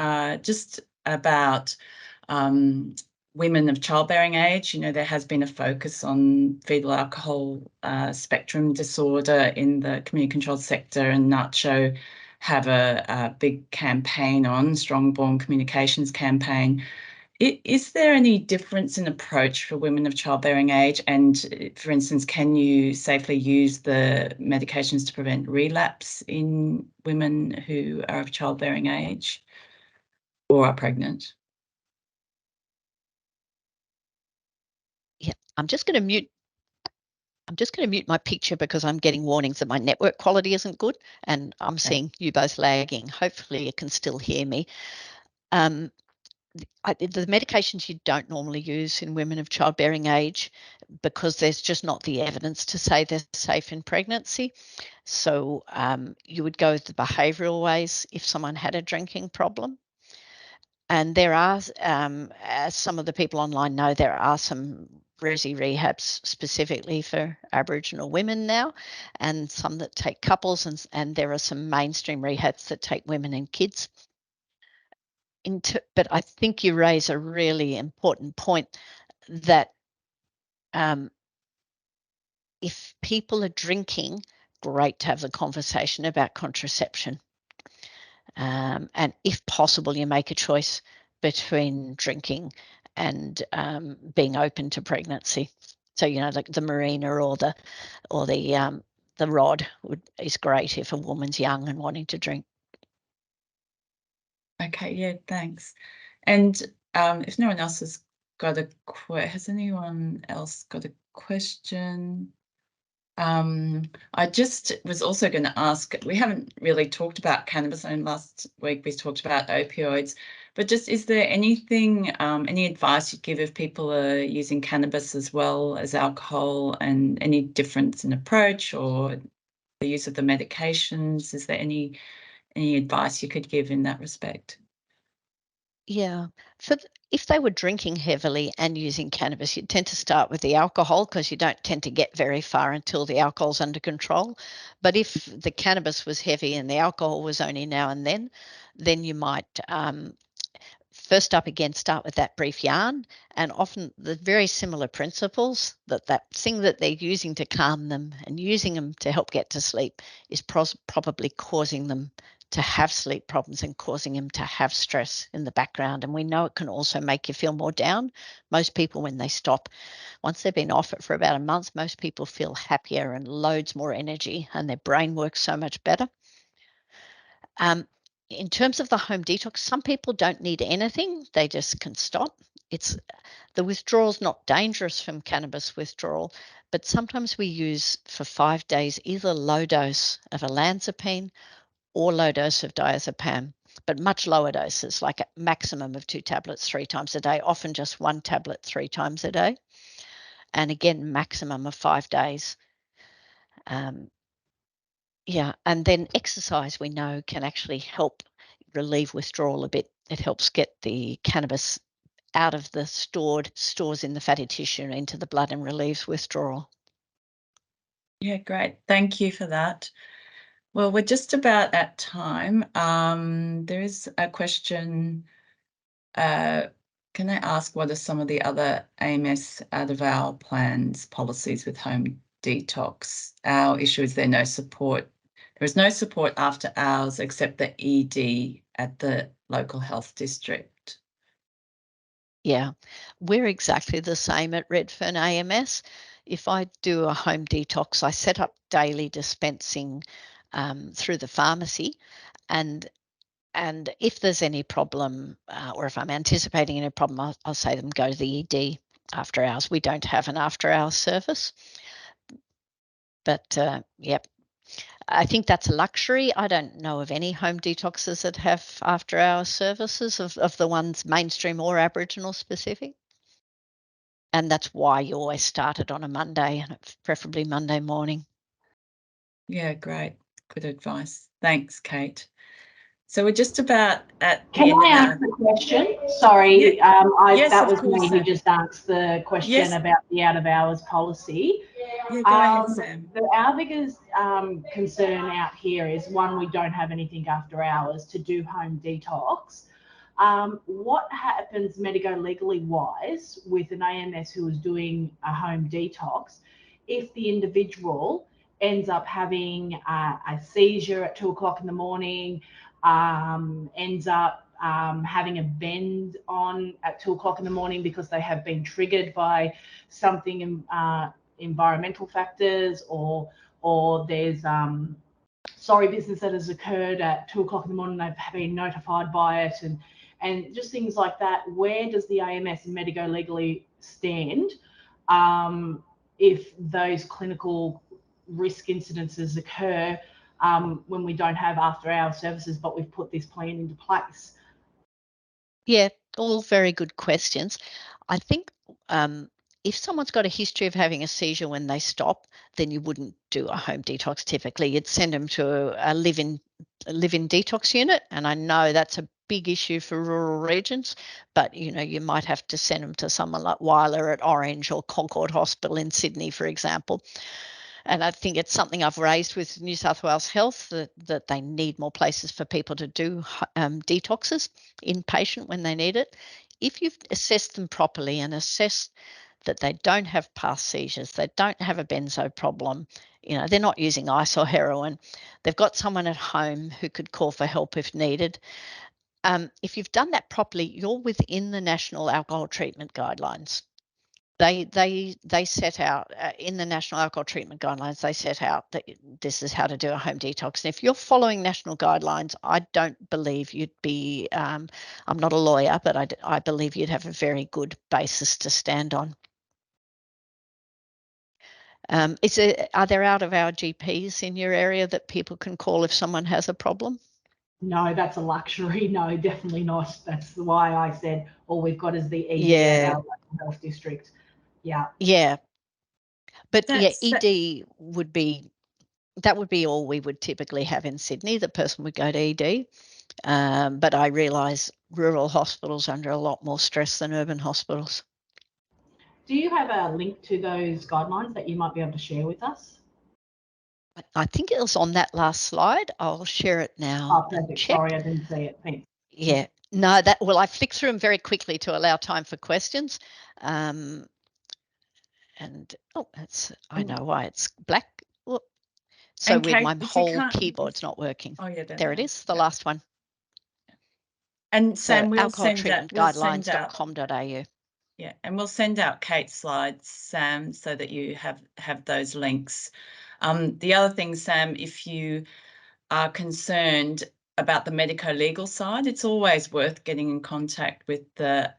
just about women of childbearing age. There has been a focus on fetal alcohol spectrum disorder in the community controlled sector, and ACCHO have a big campaign on, Strongborn Communications campaign. Is there any difference in approach for women of childbearing age? And for instance, can you safely use the medications to prevent relapse in women who are of childbearing age or are pregnant? Yeah, I'm just going to mute my picture because I'm getting warnings that my network quality isn't good and I'm seeing you both lagging. Hopefully you can still hear me. The medications you don't normally use in women of childbearing age because there's just not the evidence to say they're safe in pregnancy. So you would go the behavioural ways if someone had a drinking problem. And there are, as some of the people online know, there are some resi rehabs specifically for Aboriginal women now, and some that take couples, and there are some mainstream rehabs that take women and kids. But I think you raise a really important point that if people are drinking, great to have the conversation about contraception. And if possible, you make a choice between drinking and being open to pregnancy. So, you know, like the marina or the rod is great if a woman's young and wanting to drink. Okay, yeah, thanks. And if no one else has got has anyone else got a question? I just was also going to ask, we haven't really talked about cannabis, and last week we talked about opioids, but just is there anything, any advice you'd give if people are using cannabis as well as alcohol, and any difference in approach or the use of the medications? Is there any advice you could give in that respect? Yeah. If they were drinking heavily and using cannabis, you'd tend to start with the alcohol because you don't tend to get very far until the alcohol's under control. But if the cannabis was heavy and the alcohol was only now and then you might first up again start with that brief yarn, and often the very similar principles, that thing that they're using to calm them and using them to help get to sleep is probably causing them to have sleep problems and causing them to have stress in the background. And we know it can also make you feel more down. Most people, when they stop, once they've been off it for about a month, most people feel happier and loads more energy and their brain works so much better. In terms of the home detox, some people don't need anything. They just can stop. The withdrawal's not dangerous from cannabis withdrawal, but sometimes we use for 5 days either low dose of olanzapine or low dose of diazepam, but much lower doses, like a maximum of 2 tablets 3 times a day, often just 1 tablet 3 times a day. And again, maximum of 5 days. Yeah, and then exercise, we know, can actually help relieve withdrawal a bit. It helps get the cannabis out of the stores in the fatty tissue and into the blood and relieves withdrawal. Yeah, great. Thank you for that. Well, we're just about at time. There is a question. Can I ask what are some of the other AMS out of our plans policies with home detox? Our issue is there's no support. There is no support after hours except the ED at the local health district. Yeah, we're exactly the same at Redfern AMS. If I do a home detox, I set up daily dispensing through the pharmacy, and if there's any problem or if I'm anticipating any problem, I'll say to them, go to the ED after hours. We don't have an after hours service, but yep. I think that's a luxury. I don't know of any home detoxes that have after hours services of the ones mainstream or Aboriginal specific. And that's why you always start it on a Monday, and preferably Monday morning. Yeah, great. Good advice. Thanks, Kate. So we're just about at the Can end I ask a question? Sorry, yes, that of was course, me Sam. who just asked the question Yes. about the out of hours policy. Yeah, go ahead, Sam. Our biggest concern out here is, one, we don't have anything after hours to do home detox. What happens medico-legally wise with an AMS who is doing a home detox if the individual ends up having a seizure at 2 o'clock in the morning, ends up having a bend on at 2 o'clock in the morning because they have been triggered by something in environmental factors, or there's sorry business that has occurred at 2 o'clock in the morning, they've been notified by it, and just things like that. Where does the AMS and medico-legally stand if those clinical risk incidences occur when we don't have after-hour services, but we've put this plan into place? Yeah, all very good questions. I think if someone's got a history of having a seizure when they stop, then you wouldn't do a home detox typically. You'd send them to a live-in detox unit, and I know that's a big issue for rural regions, but you might have to send them to someone like Weiler at Orange or Concord Hospital in Sydney, for example. And I think it's something I've raised with New South Wales Health, that they need more places for people to do detoxes inpatient when they need it. If you've assessed them properly and assessed that they don't have past seizures, they don't have a benzo problem, they're not using ice or heroin, they've got someone at home who could call for help if needed. If you've done that properly, you're within the National Alcohol Treatment Guidelines. They set out in the National Alcohol Treatment Guidelines, they set out that this is how to do a home detox. And if you're following national guidelines, I don't believe you'd be, I'm not a lawyer, but I believe you'd have a very good basis to stand on. Are there out-of-hour GPs in your area that people can call if someone has a problem? No, that's a luxury. No, definitely not. That's why I said all we've got is the ED Yeah. at our local health district. Yeah. Yeah. But ED would be, that would be all we would typically have in Sydney. The person would go to ED. But I realise rural hospitals are under a lot more stress than urban hospitals. Do you have a link to those guidelines that you might be able to share with us? I think it was on that last slide. I'll share it now. Oh, perfect. Check. Sorry, I didn't see it. Thanks. Yeah. No, I flicked through them very quickly to allow time for questions. And I know why it's black. Whoop. So And with Kate, my if you whole can't- keyboard's not working. Oh yeah, There it is, the yeah. last one. And Sam, So we'll send out alcoholtreatmentguidelines.com.au. Yeah, and we'll send out Kate's slides, Sam, so that you have those links. The other thing, Sam, if you are concerned about the medico-legal side, it's always worth getting in contact with the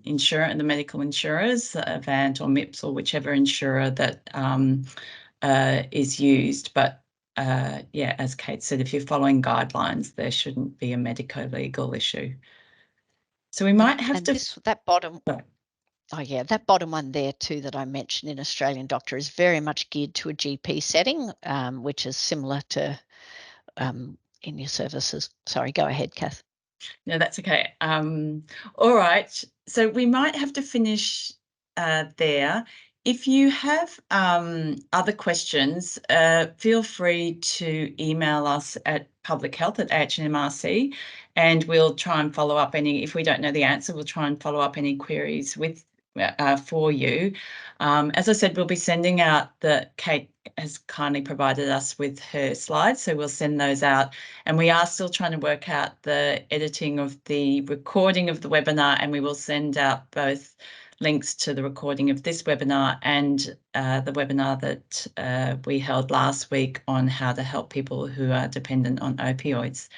insurer and the medical insurers, Avant or MIPS or whichever insurer that is used. But yeah, as Kate said, if you're following guidelines, there shouldn't be a medico-legal issue. So we might have that bottom. Oh yeah, that bottom one there too that I mentioned in Australian Doctor is very much geared to a GP setting, which is similar to in your services. Sorry, go ahead, Kath. No, that's okay. All right, so we might have to finish there. If you have other questions, feel free to email us at publichealth@AH&MRC, and we'll try and follow up any, if we don't know the answer, we'll try and follow up any queries with for you. As I said, we'll be sending out Kate has kindly provided us with her slides, so we'll send those out. And we are still trying to work out the editing of the recording of the webinar, and we will send out both links to the recording of this webinar and the webinar that we held last week on how to help people who are dependent on opioids.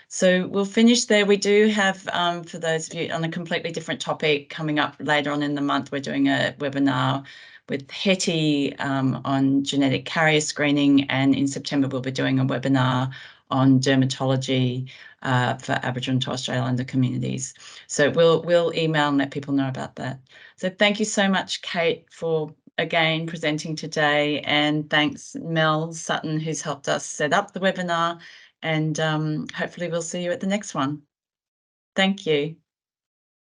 So we'll finish there. We do have, for those of you on a completely different topic coming up later on in the month, we're doing a webinar with Hetty on genetic carrier screening, and in September we'll be doing a webinar on dermatology for Aboriginal and Torres Strait Islander communities. So we'll email and let people know about that. So thank you so much, Kate, for again presenting today, and thanks Mel Sutton, who's helped us set up the webinar, and hopefully we'll see you at the next one. Thank you.